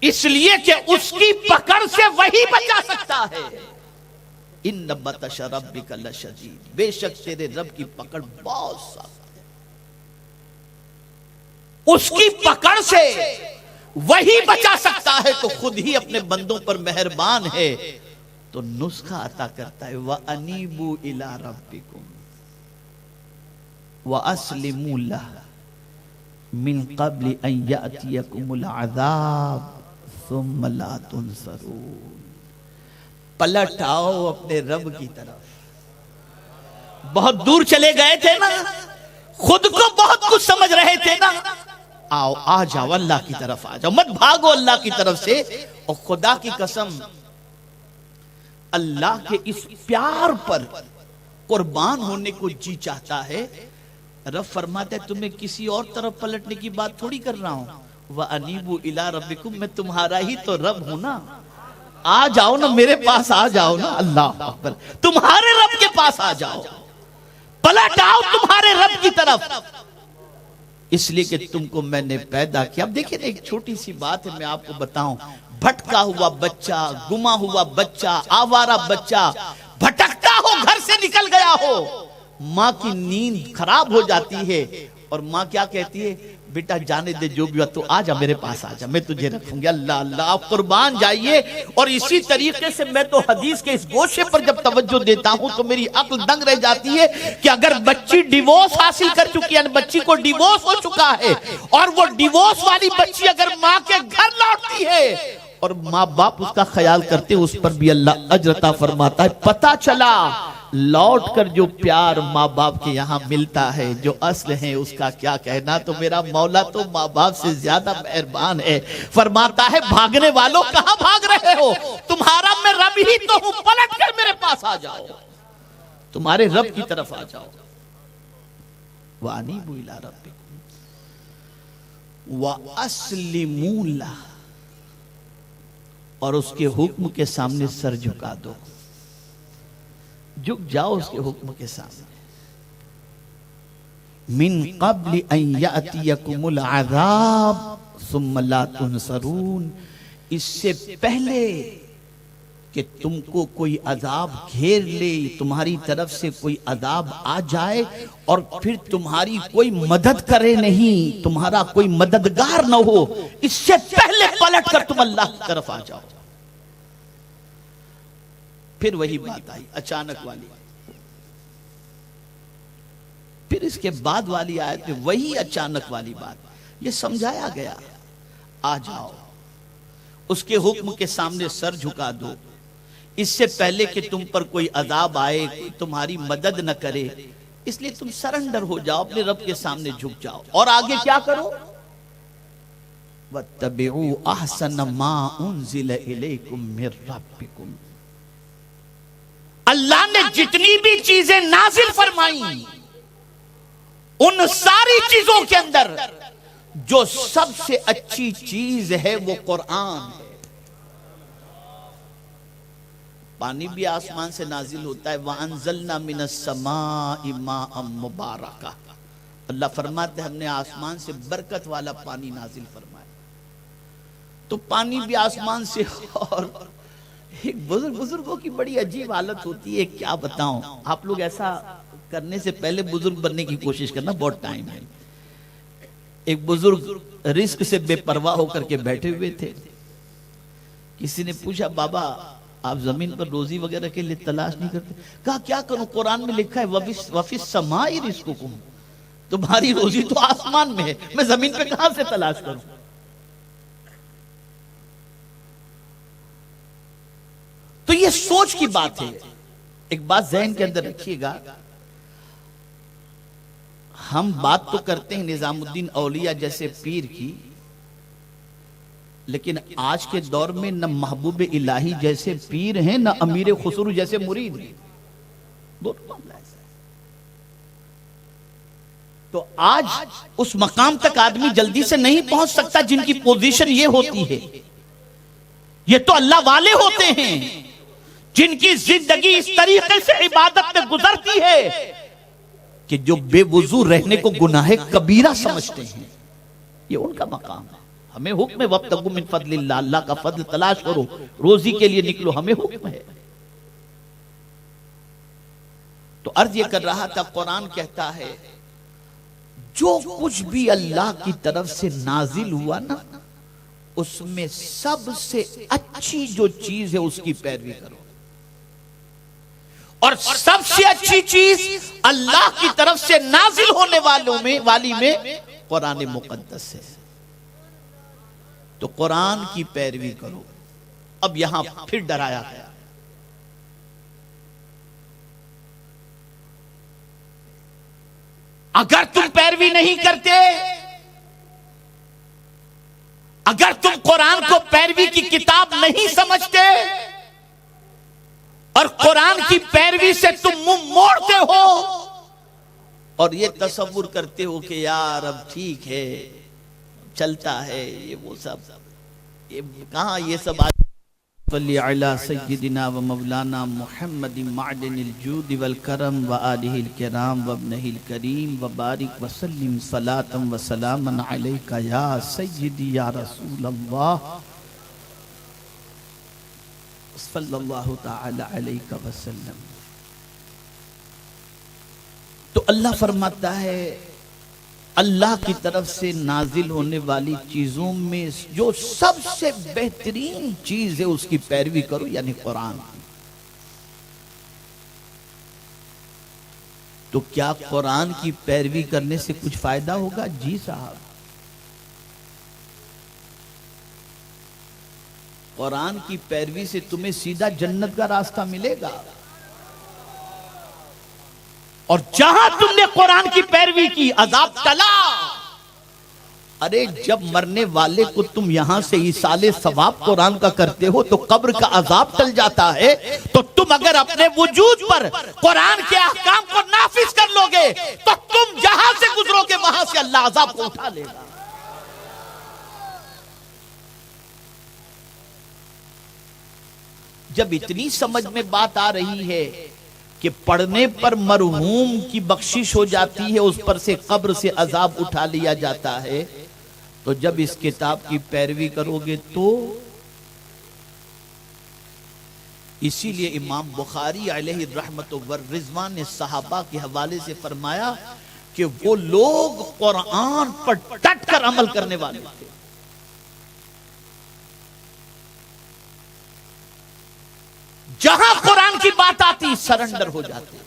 اس لیے کہ اس کی پکڑ سے وہی بچا سکتا ہے۔ ان بطش ربک لشدید، بے شک تیرے رب کی پکڑ بہت سخت ہے، اس کی پکڑ سے وہی بچا سکتا ہے، تو خود ہی اپنے بندوں پر مہربان ہے تو نسخہ عطا کرتا ہے۔ وَأَنِيبُوا إِلَىٰ رَبِّكُمْ وَأَسْلِمُوا لَهُ مِن قَبْلِ أَن يَأْتِيَكُمُ الْعَذَابُ ثُمَّ لَا تُنصَرُونَ، پلٹ آؤ اپنے رب کی طرف۔ بہت دور چلے گئے تھے نا، خود کو بہت کچھ سمجھ رہے تھے نا، آؤ آ جاؤ اللہ کی طرف آ جاؤ، مت بھاگو اللہ کی طرف سے۔ اور خدا کی قسم اللہ کے اس پیار پر قربان ہونے کو جی چاہتا ہے۔ رب فرماتا ہے تمہیں کسی اور طرف پلٹنے کی بات تھوڑی کر رہا ہوں، وَأَنِيبُوا إِلَىٰ رَبِّكُمْ، میں تمہارا ہی تو رب ہوں نا، آ جاؤ نا میرے پاس، آ جاؤ نا، اللہ اکبر، تمہارے رب کے پاس آ جاؤ، پلٹ آؤ تمہارے رب کی طرف، اس لیے کہ تم کو میں نے پیدا کیا۔ اب دیکھیں ایک چھوٹی سی بات ہے، میں آپ کو بتاؤں، بھٹکا ہوا بچہ، گما ہوا بچہ، آوارہ بچہ بھٹکتا ہو، گھر سے نکل گیا ہو، ماں کی نیند خراب ہو جاتی ہے اور ماں کیا کہتی ہے؟ بیٹا جانے دے، جو بھی ہوا تو آجا میرے پاس آجا، میں تجھے رکھوں گی۔ اللہ اللہ، آپ قربان جائیے۔ اور اسی طریقے سے میں تو حدیث کے اس گوشے پر جب توجہ دیتا ہوں تو میری عقل دنگ رہ جاتی ہے کہ اگر بچی ڈیوورس حاصل کر چکی ہے، یعنی بچی کو ڈیوورس ہو چکا ہے، اور وہ ڈیوورس والی بچی اگر ماں کے گھر لوٹتی ہے اور ماں باپ اس کا خیال کرتے ہیں، اس پر بھی اللہ اجر عطا فرماتا ہے۔ پتہ چلا لوٹ کر جو پیار ماں باپ کے یہاں ملتا ہے، جو اصل ہے، اس کا کیا کہنا۔ تو میرا مولا تو ماں باپ سے زیادہ مہربان ہے، فرماتا ہے بھاگنے والوں کہاں بھاگ رہے ہو، تمہارا میں رب ہی تو ہوں، پلٹ کر میرے پاس آ جاؤ، تمہارے رب کی طرف آ جاؤ۔ وَأَنِيبُوا إِلَىٰ رَبِّكُمْ وَأَسْلِمُوا لَهُ، اور اس کے حکم کے سامنے سر جھکا دو، جھک جاؤ اس کے حکم کے سامنے۔ من قبل ان یأتیکم العذاب ثم لا تنصرون، اس سے پہلے کہ تم کو کوئی عذاب گھیر لے، تمہاری طرف سے کوئی عذاب آ جائے اور پھر تمہاری کوئی مدد کرے نہیں، تمہارا کوئی مددگار نہ ہو، اس سے پہلے پلٹ کر تم اللہ کی طرف آ جاؤ۔ پھر وہی بات آئی اچانک والی، پھر اس کے بعد والی آیت میں وہی اچانک والی بات، یہ سمجھایا گیا آ جاؤ، اس کے حکم کے سامنے سر جھکا دو، اس سے پہلے کہ تم پر کوئی عذاب آئے، کوئی تمہاری مدد نہ کرے، اس لیے تم سرنڈر ہو جاؤ، اپنے رب کے سامنے جھک جاؤ، اور آگے کیا کرو؟ وَاتَّبِعُوا أَحْسَنَ مَا أُنزِلَ إِلَيْكُم مِّن رَّبِّكُمْ، اللہ نے جتنی بھی چیزیں نازل فرمائیں ان ساری چیزوں کے اندر جو سب سے اچھی چیز ہے وہ قرآن ہے۔ پانی بھی آسمان سے نازل ہوتا ہے، وَأَنزَلْنَا مِنَ السَّمَاءِ مَاءً مُبَارَكًا، اللہ فرماتے ہیں ہم نے آسمان سے برکت والا پانی نازل فرمایا۔ تو پانی بھی آسمان سے، اور ایک بزرگوں کی بڑی عجیب حالت ہوتی ہے، کیا بتاؤں آپ لوگ، ایسا کرنے سے پہلے بزرگ بننے کی کوشش کرنا، بہت ٹائم ہے۔ ایک بزرگ رزق سے بے پرواہ ہو کر کے بیٹھے ہوئے تھے، کسی نے پوچھا بابا آپ زمین پر روزی وغیرہ کے لیے تلاش نہیں کرتے؟ کہا کیا کروں، قرآن میں لکھا ہے وَفِي السَّمَاءِ رِزْقُكُمْ، تمہاری روزی تو آسمان میں ہے، میں زمین پہ کہاں سے تلاش کروں؟ تو یہ سوچ کی بات ہے۔ ایک بات ذہن کے اندر رکھیے گا، ہم بات تو کرتے ہیں نظام الدین اولیاء جیسے پیر کی، لیکن آج کے دور میں نہ محبوب الہی جیسے پیر ہیں، نہ امیر خسرو جیسے مرید ہیں، دونوں معاملہ ایسا ہے۔ تو آج اس مقام تک آدمی جلدی سے نہیں پہنچ سکتا جن کی پوزیشن یہ ہوتی ہے، یہ تو اللہ والے ہوتے ہیں جن کی زندگی اس طریقے سے عبادت میں گزرتی ہے کہ جو بے وضو رہنے کو گناہ کبیرہ سمجھتے ہیں، یہ ان کا مقام ہے۔ ہمیں حکم ہے وَابْتَغُوا مِن فَضْلِ اللَّهِ، اللہ کا فضل تلاش کرو، روزی کے لیے نکلو، ہمیں حکم ہے۔ تو عرض یہ کر رہا تھا، قرآن کہتا ہے جو کچھ بھی اللہ کی طرف سے نازل ہوا نا، اس میں سب سے اچھی جو چیز ہے اس کی پیروی کرو، اور سب سے اچھی چیز اللہ کی طرف سے نازل ہونے والی میں قرآن مقدس ہے، تو قرآن کی پیروی کرو۔ اب یہاں پھر ڈرایا گیا، اگر تم پیروی نہیں کرتے، اگر تم قرآن کو پیروی کی کتاب نہیں سمجھتے اور قرآن کی پیروی سے تم منہ موڑتے ہو اور یہ تصور کرتے ہو کہ یار اب ٹھیک ہے چلتا ہے یہ وہ سب، یہ کہاں یہ سب صلی علی سیدنا و مولانا محمد معدن الجود والکرم و آلہ الکرام و ابنہ الکریم و بارک وسلم صلاة و سلاما علیکہ یا سیدی یا رسول اللہ صلی اللہ تعالی علیہ وسلم. تو اللہ فرماتا ہے اللہ کی طرف سے نازل ہونے والی چیزوں میں جو سب سے بہترین چیز ہے اس کی پیروی کرو، یعنی قرآن کی. تو کیا قرآن کی پیروی کرنے سے کچھ فائدہ ہوگا؟ جی صاحب، قرآن کی پیروی سے تمہیں سیدھا جنت کا راستہ ملے گا. اور جہاں تم نے قرآن کی پیروی کی عذاب ٹلا. ارے جب مرنے والے کو تم یہاں سے ایصال ثواب قرآن کا کرتے ہو تو قبر کا عذاب ٹل جاتا ہے. تو تم اگر اپنے وجود پر قرآن کے احکام کو نافذ کر لو گے تو تم جہاں سے گزرو گے وہاں سے اللہ عذاب کو اٹھا لے گا. جب اتنی سمجھ میں بات آ رہی ہے کہ پڑھنے پر مرحوم کی بخشش ہو جاتی ہے، اس پر سے قبر سے عذاب اٹھا لیا جاتا ہے، تو جب اس کتاب کی پیروی کرو گے تو اسی لیے امام بخاری علیہ الرحمت والرضوان نے صحابہ کے حوالے سے فرمایا کہ وہ لوگ قرآن پر ڈٹ کر عمل کرنے والے تھے. جہاں قرآن کی بات آتی سرنڈر ہو جاتے،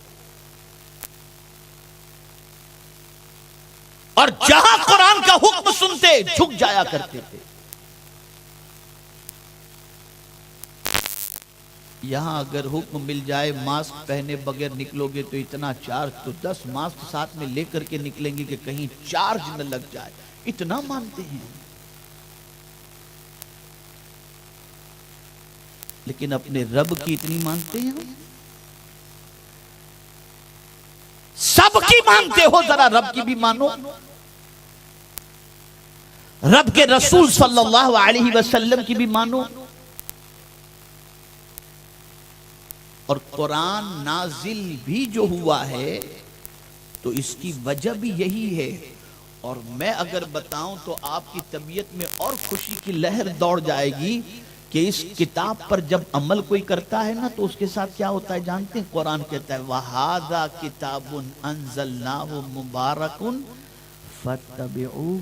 اور جہاں قرآن کا حکم سنتے جھک جایا کرتے تھے. یہاں اگر حکم مل جائے ماسک پہنے بغیر نکلو گے تو اتنا چارج، تو 10 ماسک ساتھ میں لے کر کے نکلیں گے کہ کہیں چارج نہ لگ جائے. اتنا مانتے ہیں. لیکن اپنے رب کی اتنی مانتے ہیں؟ سب کی مانتے ہو، ذرا رب کی بھی مانو. رب کے رسول صلی اللہ علیہ وسلم کی بھی مانو. اور قرآن نازل بھی جو ہوا ہے تو اس کی وجہ بھی یہی ہے. اور میں اگر بتاؤں تو آپ کی طبیعت میں اور خوشی کی لہر دوڑ جائے گی کہ اس کتاب پر جب عمل کوئی کرتا ہے نا تو اس کے ساتھ کیا ہوتا ہے جانتے ہیں؟ قرآن کہتا ہے وَهَذَا كِتَابٌ أَنزَلْنَاهُ مُبَارَكٌ فَاتَّبِعُوهُ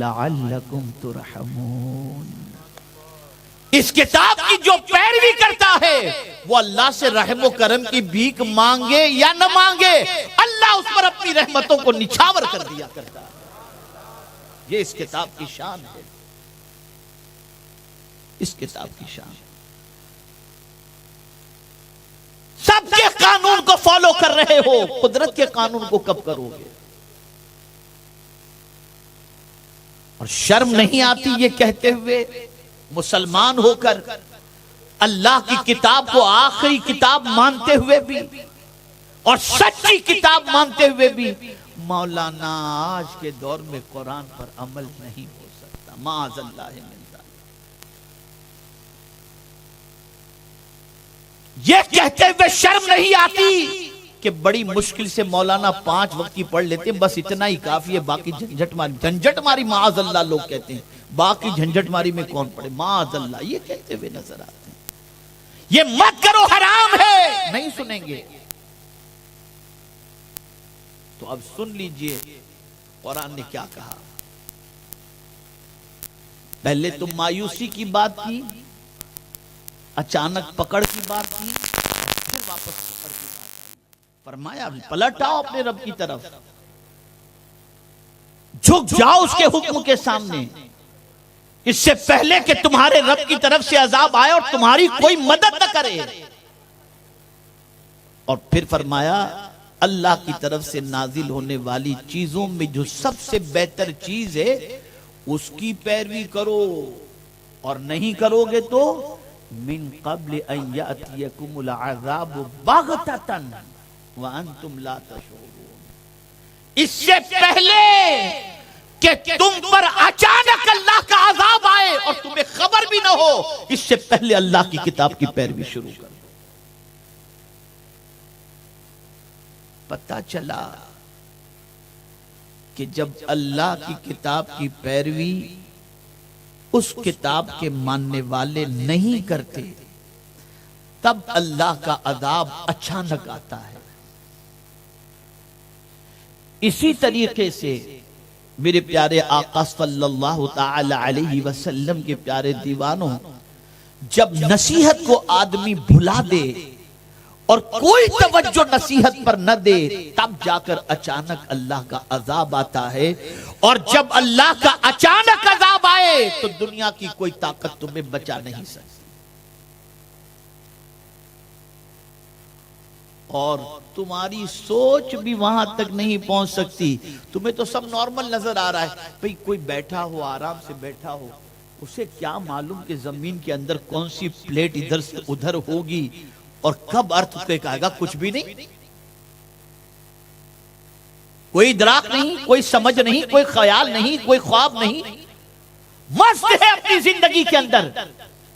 لَعَلَّكُمْ تُرْحَمُونَ. اس کتاب کی جو پیروی کرتا ہے وہ اللہ سے رحم و کرم کی بھیک مانگے یا نہ مانگے، اللہ اس پر اپنی رحمتوں کو نچھاور کر دیا کرتا ہے. یہ اس کتاب کی شان ہے، اس کتاب کی شان. سب کے قانون کو فالو کر رہے ہو، قدرت کے قانون کو کب کرو گے؟ اور شرم نہیں آتی یہ کہتے ہوئے مسلمان ہو کر اللہ کی کتاب کو آخری کتاب مانتے ہوئے بھی اور سچی کتاب مانتے ہوئے بھی مولانا آج کے دور میں قرآن پر عمل نہیں ہو سکتا، معاذ اللہ من ذالک. یہ کہتے ہوئے شرم نہیں آتی کہ بڑی مشکل سے مولانا 5 وقت کی پڑھ لیتے ہیں، بس اتنا ہی کافی ہے، باقی جھنجٹ ماری معاذ اللہ لوگ کہتے ہیں، باقی جھنجٹ ماری میں کون پڑے، معاذ اللہ یہ کہتے ہوئے نظر آتے ہیں. یہ مت کرو حرام ہے، نہیں سنیں گے. تو اب سن لیجئے قرآن نے کیا کہا. پہلے تو مایوسی کی بات کی، اچانک پکڑ کی بات کی، پھر واپس پکڑ کی بات کی. فرمایا پلٹ آؤ اپنے رب کی طرف، جھک جاؤ اس کے حکم کے سامنے، اس سے پہلے کہ تمہارے رب کی طرف سے عذاب آئے اور تمہاری کوئی مدد نہ کرے. اور پھر فرمایا اللہ کی طرف سے نازل ہونے والی چیزوں میں جو سب سے بہتر چیز ہے اس کی پیروی کرو، اور نہیں کرو گے تو من قبل ان یأتیکم العذاب بغتۃ وانتم لا تشعرون، اس سے پہلے کہ تم پر اچانک اللہ کا عذاب آئے اور تمہیں خبر بھی نہ ہو، اس سے پہلے اللہ کی کتاب کی پیروی شروع کر. پتہ چلا کہ جب اللہ کی کتاب کی پیروی اس کتاب کے ماننے والے نہیں کرتے، تب اللہ کا عذاب اچانک آتا ہے۔ اسی طریقے سے میرے پیارے آقا صلی اللہ تعالی علیہ وسلم کے پیارے دیوانوں، جب نصیحت کو آدمی بھلا دے اور کوئی توجہ نصیحت پر نہ دے، تب جا کر اچانک اللہ کا عذاب آتا ہے۔ اور جب اللہ کا اچانک عذاب آئے تو دنیا کی کوئی طاقت تمہیں بچا نہیں سکتی، اور تمہاری سوچ بھی وہاں تک نہیں پہنچ سکتی۔ تمہیں تو سب نارمل نظر آ رہا ہے، بھئی کوئی بیٹھا ہو، آرام سے بیٹھا ہو، اسے کیا معلوم کہ زمین کے اندر کون سی پلیٹ ادھر سے ادھر ہوگی اور کب ارتھ کویک آئے گا، کچھ بھی نہیں، کوئی ادراک نہیں، کوئی سمجھ نہیں، کوئی خیال نہیں، کوئی خواب نہیں، مست ہے اپنی زندگی کے اندر،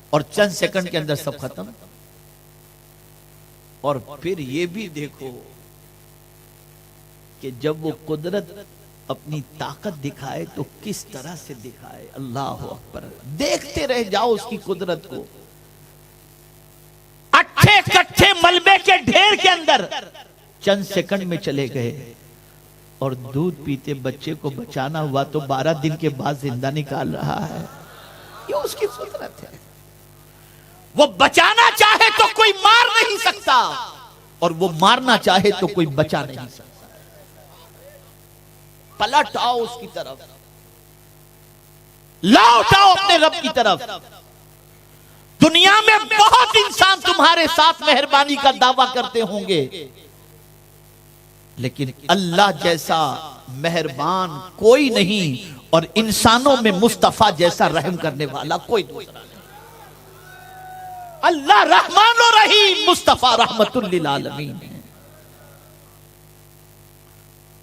اور چند سیکنڈ کے اندر سب ختم۔ اور پھر یہ بھی دیکھو کہ جب وہ قدرت اپنی طاقت دکھائے تو کس طرح سے دکھائے، اللہ اکبر، دیکھتے رہ جاؤ اس کی قدرت کو۔ اٹھے کٹھے ملبے کے ڈھیر کے اندر چند سیکنڈ میں چلے گئے، اور دودھ پیتے بچے کو بچانا ہوا تو 12 دن کے بعد زندہ نکال رہا ہے۔ یہ اس کی قدرت ہے، وہ بچانا چاہے تو کوئی مار نہیں سکتا، اور وہ مارنا چاہے تو کوئی بچا نہیں سکتا۔ پلٹ آؤ اس کی طرف، لوٹ آؤ اپنے رب کی طرف۔ دنیا میں بہت انسان تمہارے ساتھ مہربانی کا دعویٰ کرتے ہوں گے، لیکن اللہ جیسا مہربان کوئی نہیں، اور انسانوں میں مصطفیٰ جیسا رحم کرنے والا کوئی دوسرا نہیں۔ اللہ رحمان و رحیم، مصطفیٰ رحمت للعالمین ہے۔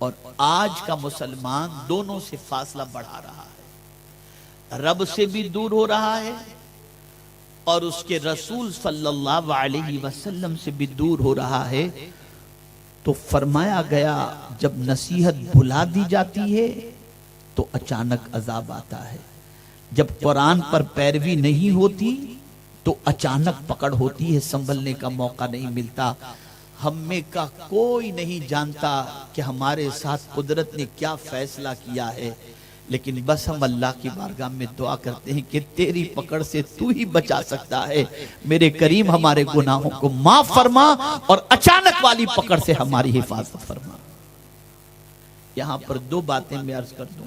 اور آج کا مسلمان دونوں سے فاصلہ بڑھا رہا ہے، رب سے بھی دور ہو رہا ہے اور اس کے رسول صلی اللہ علیہ وسلم سے بھی دور ہو رہا ہے۔ تو فرمایا گیا جب نصیحت بھلا دی جاتی ہے تو اچانک عذاب آتا ہے، جب قرآن پر پیروی نہیں ہوتی تو اچانک پکڑ ہوتی ہے، سنبھلنے کا موقع نہیں ملتا۔ ہم میں کا کوئی نہیں جانتا کہ ہمارے ساتھ قدرت نے کیا فیصلہ کیا ہے، لیکن بس ہم اللہ کی بارگاہ میں دعا کرتے ہیں کہ تیری پکڑ سے تو ہی بچا سکتا ہے۔ میرے کریم ہمارے گناہوں کو معاف فرما اور اچانک والی پکڑ سے ہماری حفاظت فرما۔ یہاں پر 2 باتیں میں عرض کر دوں۔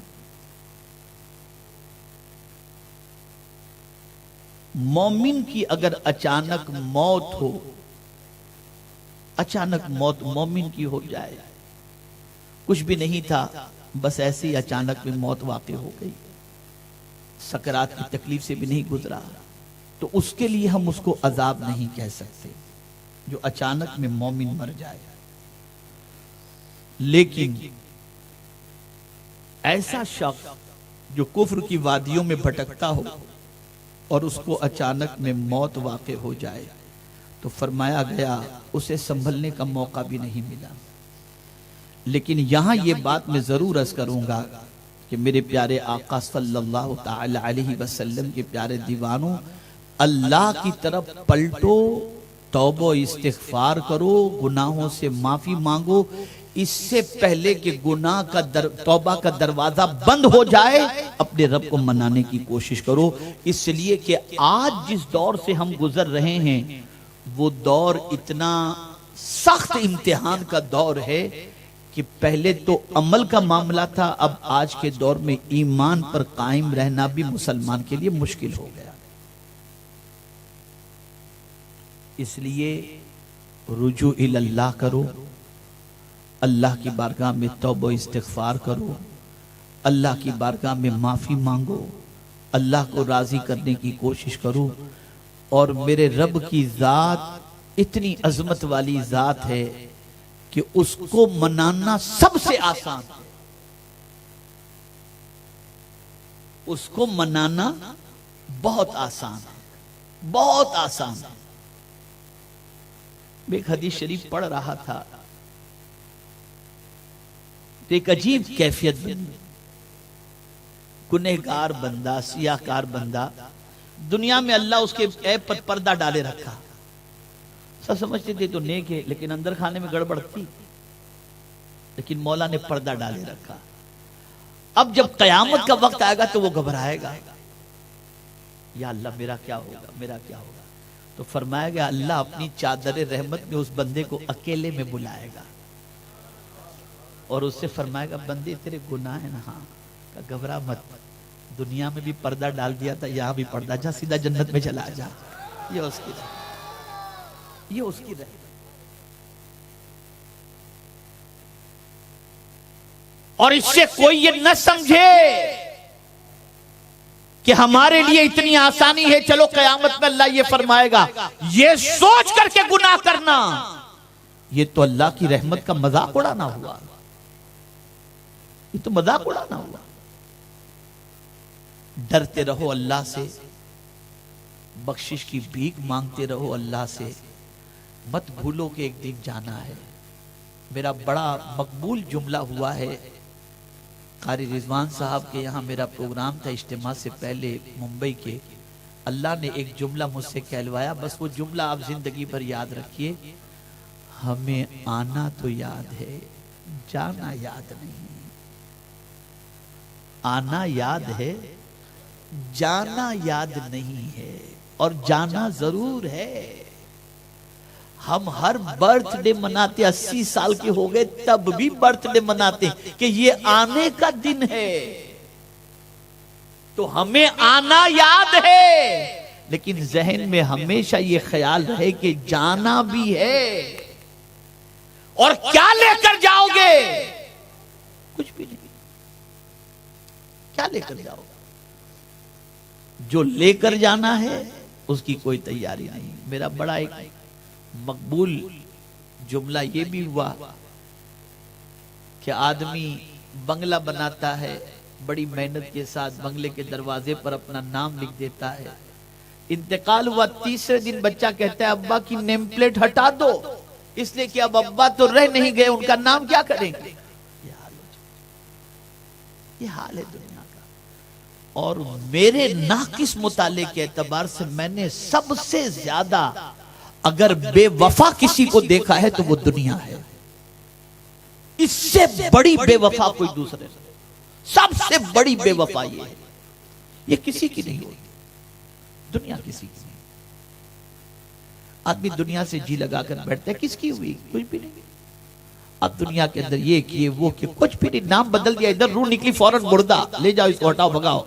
مومن کی اگر اچانک موت ہو، اچانک موت مومن کی ہو جائے، کچھ بھی نہیں تھا، بس ایسے ہی اچانک میں موت واقع ہو گئی، سکرات کی تکلیف سے بھی نہیں گزرا، تو اس کے لیے ہم اس کو عذاب نہیں کہہ سکتے، جو اچانک میں مومن مر جائے۔ لیکن ایسا شخص جو کفر کی وادیوں میں بھٹکتا ہو اور اس کو اچانک میں موت واقع ہو جائے تو فرمایا گیا اسے سنبھلنے کا موقع بھی نہیں ملا۔ لیکن یہاں یہ بات میں ضرور عرض کروں گا کہ میرے پیارے آقا صلی اللہ تعالی علیہ وسلم کے پیارے دیوانوں، اللہ کی طرف پلٹو، توبہ و استغفار کرو، گناہوں سے معافی مانگو، اس سے پہلے کہ گناہ کا توبہ کا دروازہ بند ہو جائے اپنے رب کو منانے کی کوشش کرو۔ اس لیے کہ آج جس دور سے ہم گزر رہے ہیں وہ دور اتنا سخت امتحان کا دور ہے کہ پہلے تو عمل کا معاملہ تھا، اب آج کے دور میں ایمان پر قائم رہنا بھی مسلمان کے لیے مشکل ہو گیا۔ اس لیے رجوع اللہ کرو، اللہ کی بارگاہ میں توبہ استغفار کرو، اللہ کی بارگاہ میں معافی مانگو، اللہ کو راضی کرنے کی کوشش کرو۔ اور میرے رب کی ذات اتنی عظمت والی ذات ہے کہ اس کو منانا سب سے آسان ہے، اس کو منانا بہت آسان ہے، بہت آسان ہے۔ میں ایک حدیث شریف پڑھ رہا تھا تو ایک عجیب کیفیت بنی، گنہگار بندہ، سیاہکار بندہ، دنیا میں اللہ اس کے عیب پر پردہ ڈالے رکھا، سب سمجھتے تھے تو نیک ہے، لیکن اندر کھانے میں گڑبڑ تھی، لیکن مولا نے پردہ ڈالے رکھا۔ اب جب قیامت کا وقت آئے گا تو وہ گھبرائے گا، یا اللہ میرا کیا ہوگا، میرا کیا ہوگا؟ تو فرمایا گیا اللہ اپنی چادر رحمت میں اس بندے کو اکیلے میں بلائے گا اور اس سے فرمائے گا بندے تیرے گناہ ہیں نا، ہاں، گھبرا مت، دنیا میں بھی پردہ ڈال دیا تھا، یہاں بھی پردہ، جا سیدھا جنت میں چلا جا۔ یہ اس کی رحمت، یہ اس کی رحمت۔ اور اس سے کوئی یہ نہ سمجھے کہ ہمارے لیے اتنی آسانی ہے، چلو قیامت میں اللہ یہ فرمائے گا، یہ سوچ کر کے گناہ کرنا، یہ تو اللہ کی رحمت کا مذاق اڑانا ہوا، یہ تو مذاق اڑانا ہوا۔ ڈرتے رہو اللہ سے، بخشش کی بھیک مانگتے رہو اللہ سے، مت بھولو کہ ایک دن جانا ہے۔ میرا بڑا مقبول جملہ ہوا ہے، قاری رضوان صاحب کے یہاں میرا پروگرام تھا اجتماع سے پہلے ممبئی کے، اللہ نے ایک جملہ مجھ سے کہلوایا، بس وہ جملہ آپ زندگی بھر یاد رکھیے، ہمیں آنا تو یاد ہے، جانا یاد نہیں۔ آنا یاد ہے، جانا یاد نہیں ہے، اور جانا ضرور ہے۔ ہم ہر برتھ ڈے مناتے، 80 سال کے ہو گئے تب بھی برتھ ڈے مناتے کہ یہ آنے کا دن ہے، تو ہمیں آنا یاد ہے، لیکن ذہن میں ہمیشہ یہ خیال رہے کہ جانا بھی ہے۔ اور کیا لے کر جاؤ گے؟ کچھ بھی نہیں۔ کیا لے کر جاؤ گے؟ جو لے کر جانا ہے اس کی کوئی تیاری نہیں۔ میرا بڑا ایک مقبول جملہ یہ بھی ہوا کہ آدمی بنگلہ بناتا ہے، بڑی محنت کے ساتھ بنگلے کے دروازے پر اپنا نام لکھ دیتا ہے، انتقال ہوا، تیسرے دن بچہ کہتا ہے ابا کی نیم پلیٹ ہٹا دو، اس لیے کہ اب ابا تو رہ نہیں گئے، ان کا نام کیا کریں گے؟ یہ حال ہے دنیا کا۔ اور میرے ناقص مطالعے کے اعتبار سے میں نے سب سے زیادہ اگر بے وفا کسی کو دیکھا ہے تو وہ دنیا ہے۔ اس سے بڑی بے وفا کوئی دوسرے، سب سے بڑی بے وفا یہ ہے، یہ کسی کی نہیں ہوتی، دنیا کسی کی نہیں۔ آدمی دنیا سے جی لگا کر بیٹھتا ہے، کس کی ہوئی؟ کچھ بھی نہیں۔ اب دنیا کے اندر یہ کیے وہ کہ کچھ بھی نہیں، نام بدل دیا، ادھر روح نکلی فوراً مردہ، لے جاؤ اس کو، ہٹاؤ بھگاؤ۔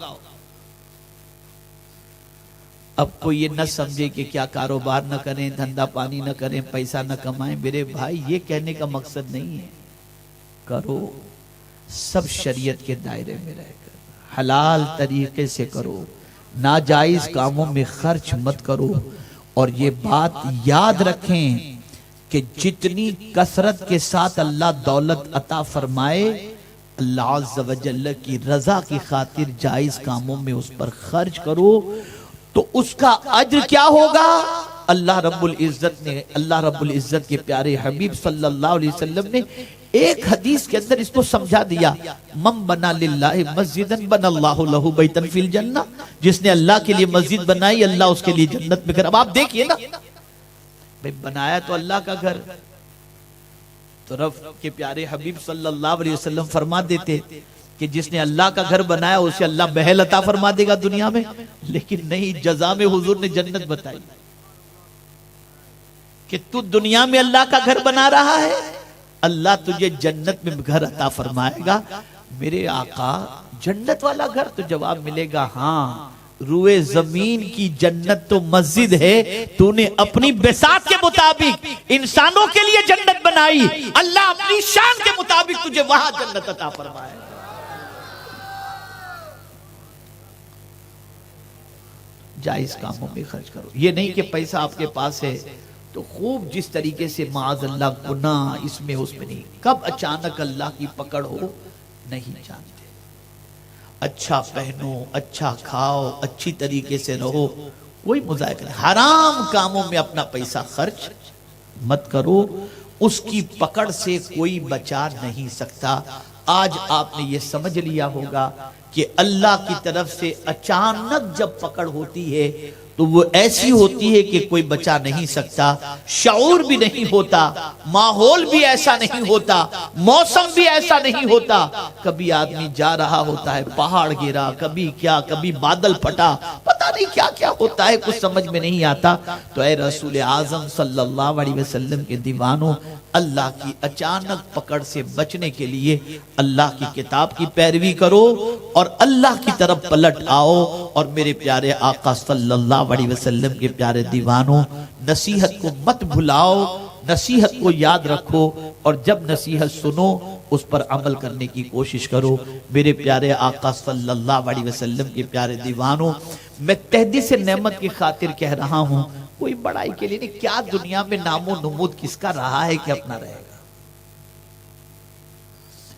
اب کوئی یہ نہ سمجھے کہ کیا کاروبار نہ کریں، دھندا پانی نہ کریں، پیسہ نہ کمائیں، میرے بھائی یہ کہنے کا مقصد نہیں ہے، کرو، سب شریعت کے دائرے میں رہ کر حلال طریقے سے کرو، ناجائز کاموں میں خرچ مت کرو، اور یہ بات یاد رکھیں کہ جتنی کثرت کے ساتھ اللہ دولت عطا فرمائے، اللہ عز و جل کی رضا کی خاطر جائز کاموں میں اس پر خرچ کرو، تو اس کا اجر کیا ہوگا؟ اللہ رب العزت کے پیارے حبیب صلی اللہ علیہ وسلم نے ایک حدیث کے اندر اس کو سمجھا دیا، من بنا للہ مسجدن بنا اللہ لہ بیتن فی الجنہ، جس نے اللہ کے لیے مسجد بنائی اللہ اس کے لیے جنت میں گھر۔ اب آپ دیکھئے نا، بنایا تو اللہ کا گھر، تو رب کے پیارے حبیب صلی اللہ علیہ وسلم فرما دیتے کہ جس نے اللہ کا گھر بنایا اسے اللہ محل عطا فرما دے گا دنیا میں، لیکن نہیں، جزا میں حضور نے جنت بتائی کہ تو دنیا میں اللہ کا گھر بنا رہا ہے، اللہ تجھے جنت میں گھر عطا فرمائے گا۔ میرے آقا جنت والا گھر؟ تو جواب ملے گا ہاں، روئے زمین کی جنت تو مسجد ہے، تو نے اپنی بساط کے مطابق انسانوں کے لیے جنت بنائی، اللہ اپنی شان کے مطابق تجھے وہاں جنت عطا فرمائے۔ جائز کاموں میں خرچ کرو، یہ نہیں کہ پیسہ آپ کے پاس ہے تو خوب جس طریقے سے معاذ اللہ گناہ اس میں نہیں، کب اچانک اللہ کی پکڑ ہو نہیں جانتے۔ اچھا پہنو، اچھا کھاؤ، اچھی طریقے سے رہو، کوئی مذائقہ نہیں، حرام کاموں میں اپنا پیسہ خرچ مت کرو، اس کی پکڑ سے کوئی بچا نہیں سکتا۔ آج آپ نے یہ سمجھ لیا ہوگا کہ اللہ کی طرف سے اچانک جب پکڑ ہوتی ہے تو وہ ایسی ہوتی ہے کہ کوئی بچا نہیں سکتا، شعور بھی نہیں ہوتا، ماحول بھی ایسا نہیں ہوتا، موسم بھی ایسا نہیں ہوتا۔ کبھی آدمی جا رہا ہوتا ہے، پہاڑ گرا، کبھی کیا، کبھی بادل پھٹا، پتہ نہیں کیا کیا ہوتا ہے، کچھ سمجھ میں نہیں آتا۔ تو اے رسول اعظم صلی اللہ علیہ وسلم کے دیوانوں، اللہ کی اچانک پکڑ سے بچنے کے لیے اللہ کی کتاب کی پیروی کرو اور اللہ کی طرف پلٹ آؤ۔ اور میرے پیارے آقا صلی اللہ علیہ وسلم کے پیارے دیوانوں، نصیحت کو مت بھلاؤ، نصیحت کو یاد رکھو، اور جب نصیحت سنو اس پر عمل کرنے کی کوشش کرو۔ میرے پیارے آقا صلی اللہ علیہ وسلم کے پیارے دیوانوں، میں تہدی سے نعمت کی خاطر کہہ رہا ہوں، کوئی بڑائی کے لیے نہیں، کیا دنیا میں نام و نمود کس کا رہا ہے کہ اپنا رہے گا،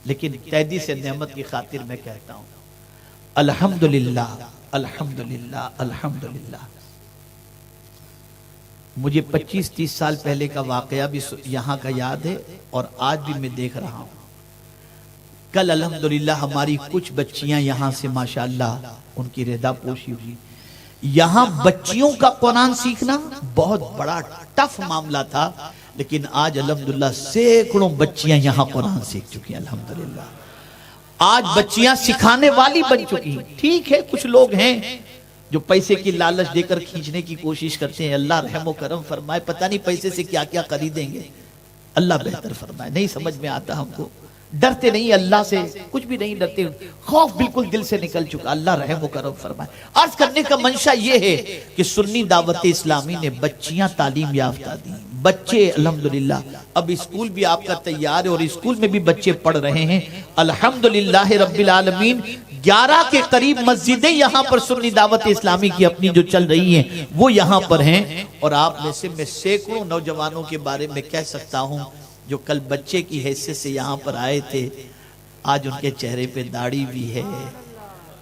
لیکن تہدی سے نعمت کی خاطر میں کہتا ہوں الحمدللہ الحمدللہ الحمدللہ۔ مجھے 25-30 سال پہلے کا واقعہ بھی یہاں کا یاد ہے اور آج بھی میں دیکھ رہا ہوں۔ کل الحمدللہ ہماری کچھ بچیاں یہاں سے ماشاءاللہ ان کی رضا پوشی ہوئی۔ یہاں بچیوں کا قرآن سیکھنا بہت بڑا ٹف معاملہ تھا، لیکن آج الحمدللہ سینکڑوں بچیاں یہاں قرآن سیکھ چکی ہیں۔ الحمدللہ آج بچیاں سکھانے والی بن چکی ہیں۔ ٹھیک ہے کچھ لوگ ہیں جو پیسے کی لالچ دے کر کھینچنے کی کوشش کرتے ہیں، اللہ رحم و کرم فرمائے، پتہ نہیں پیسے سے کیا کیا خریدیں گے، اللہ بہتر فرمائے، نہیں سمجھ میں آتا ہم کو۔ ڈرتے نہیں اللہ سے، کچھ بھی نہیں ڈرتے، خوف بالکل دل سے نکل چکا، اللہ رحم و کرم فرمائے۔ عرض کرنے کا منشا یہ ہے کہ سنی دعوت اسلامی نے بچیاں تعلیم یافتہ دی، بچے الحمدللہ اب اسکول بھی آپ کا تیار ہے اور اسکول میں بھی بچے پڑھ رہے ہیں الحمدللہ رب العالمین۔ 11 کے قریب مسجدیں یہاں پر سنی دعوت اسلامی کی اپنی جو چل رہی ہیں وہ یہاں پر ہیں، اور آپ میں سے میں سینکڑوں نوجوانوں کے بارے میں کہہ سکتا ہوں جو کل بچے کی حیثیت سے یہاں پر آئے تھے، آج ان کے چہرے پہ داڑھی بھی ہے،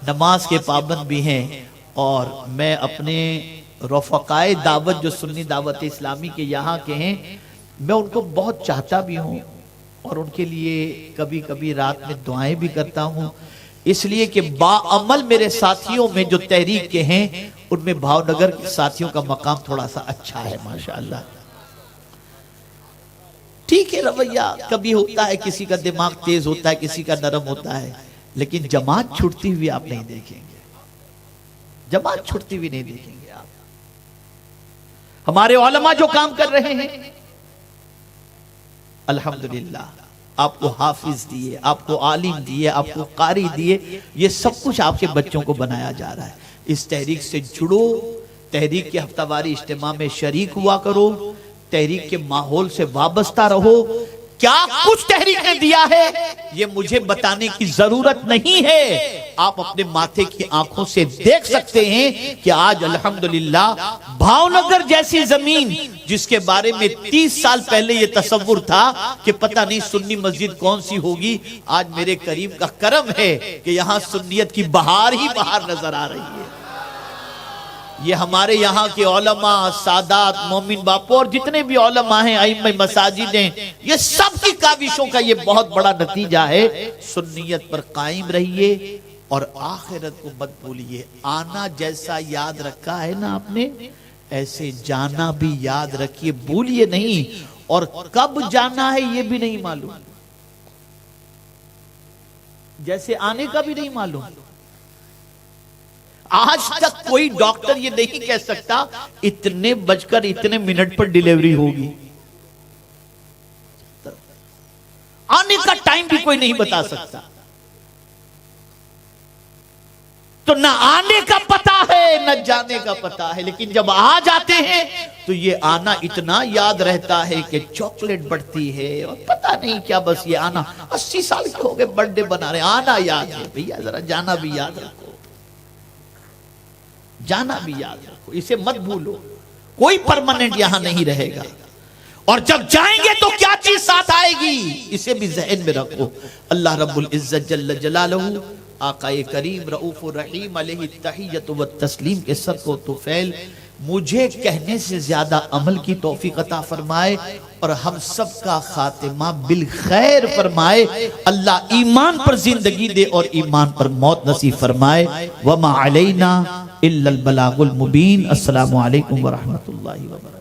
نماز کے پابند بھی ہیں، اور میں اپنے رفقائے دعوت جو سنی دعوت اسلامی کے یہاں کے ہیں، میں ان کو بہت چاہتا بھی ہوں اور ان کے لیے کبھی کبھی رات میں دعائیں بھی کرتا ہوں، اس لیے کہ باعمل میرے ساتھیوں میں جو تحریک کے ہیں ان میں بھاؤ نگر کے ساتھیوں کا مقام تھوڑا سا اچھا ہے ماشاءاللہ۔ ٹھیک ہے رویہ کبھی ہوتا ہے، کسی کا دماغ تیز ہوتا ہے، کسی کا نرم ہوتا ہے، لیکن جماعت چھوٹتی ہوئی آپ نہیں دیکھیں گے، جماعت چھوٹتی ہوئی نہیں دیکھیں گے آپ۔ ہمارے علماء جو کام کر رہے ہیں الحمدللہ، آپ کو حافظ دیے، آپ کو عالم دیے، آپ کو قاری دیے، یہ سب کچھ آپ کے بچوں کو بنایا جا رہا ہے۔ اس تحریک سے جڑو، تحریک کے ہفتہ واری اجتماع میں شریک ہوا کرو، تحریک کے ماحول سے وابستہ رہو۔ کیا کچھ تحریک نے دیا ہے یہ مجھے بتانے کی ضرورت نہیں ہے، آپ اپنے ماتھے کی آنکھوں سے دیکھ سکتے ہیں کہ آج الحمدللہ بھاؤنگر جیسی زمین جس کے بارے میں 30 سال پہلے یہ تصور تھا کہ پتہ نہیں سنی مسجد کون سی ہوگی، آج میرے کریم کا کرم ہے کہ یہاں سنیت کی بہار ہی بہار نظر آ رہی ہے۔ یہ ہمارے یہاں کے علماء، سادات، مومن باپو اور جتنے بھی علماء ہیں، ائمہ مساجد ہیں، یہ سب کی کاوشوں کا یہ بہت بڑا نتیجہ ہے۔ سنیت پر قائم رہیے اور آخرت کو مت بھولیے۔ آنا جیسا یاد رکھا ہے نا آپ نے، ایسے جانا بھی یاد رکھیے، بھولیے نہیں، اور کب جانا ہے یہ بھی نہیں معلوم، جیسے آنے کا بھی نہیں معلوم۔ آج تک کوئی ڈاکٹر یہ نہیں کہہ سکتا اتنے بج کر اتنے منٹ پر ڈیلیوری ہوگی، آنے کا ٹائم بھی کوئی نہیں بتا سکتا۔ تو نہ آنے کا پتا ہے نہ جانے کا پتا ہے، لیکن جب آ جاتے ہیں تو یہ آنا اتنا یاد رہتا ہے کہ چاکلیٹ بڑھتی ہے اور پتا نہیں کیا، بس یہ آنا 80 سال کے ہو گئے برتھ ڈے بنا رہے، آنا یاد ہے بھیا، ذرا جانا بھی یاد رکھو، جانا بھی یاد رکھو، اسے مت بھولو، کوئی پرماننٹ یہاں نہیں رہے گا، اور جب جائیں گے تو کیا چیز ساتھ آئے گی اسے بھی ذہن میں رکھو۔ اللہ رب العزت جل جلالہ، آقا کریم رؤوف الرحیم علیہ التحیۃ والتسلیم کے سر کو طفیل مجھے کہنے سے زیادہ عمل کی توفیق عطا فرمائے اور ہم سب کا خاتمہ بالخیر فرمائے. اللہ ایمان پر زندگی دے اور ایمان پر موت نصیب فرمائے. وما علینا الا البلاغ المبین. السلام علیکم ورحمۃ اللہ وبرکاتہ.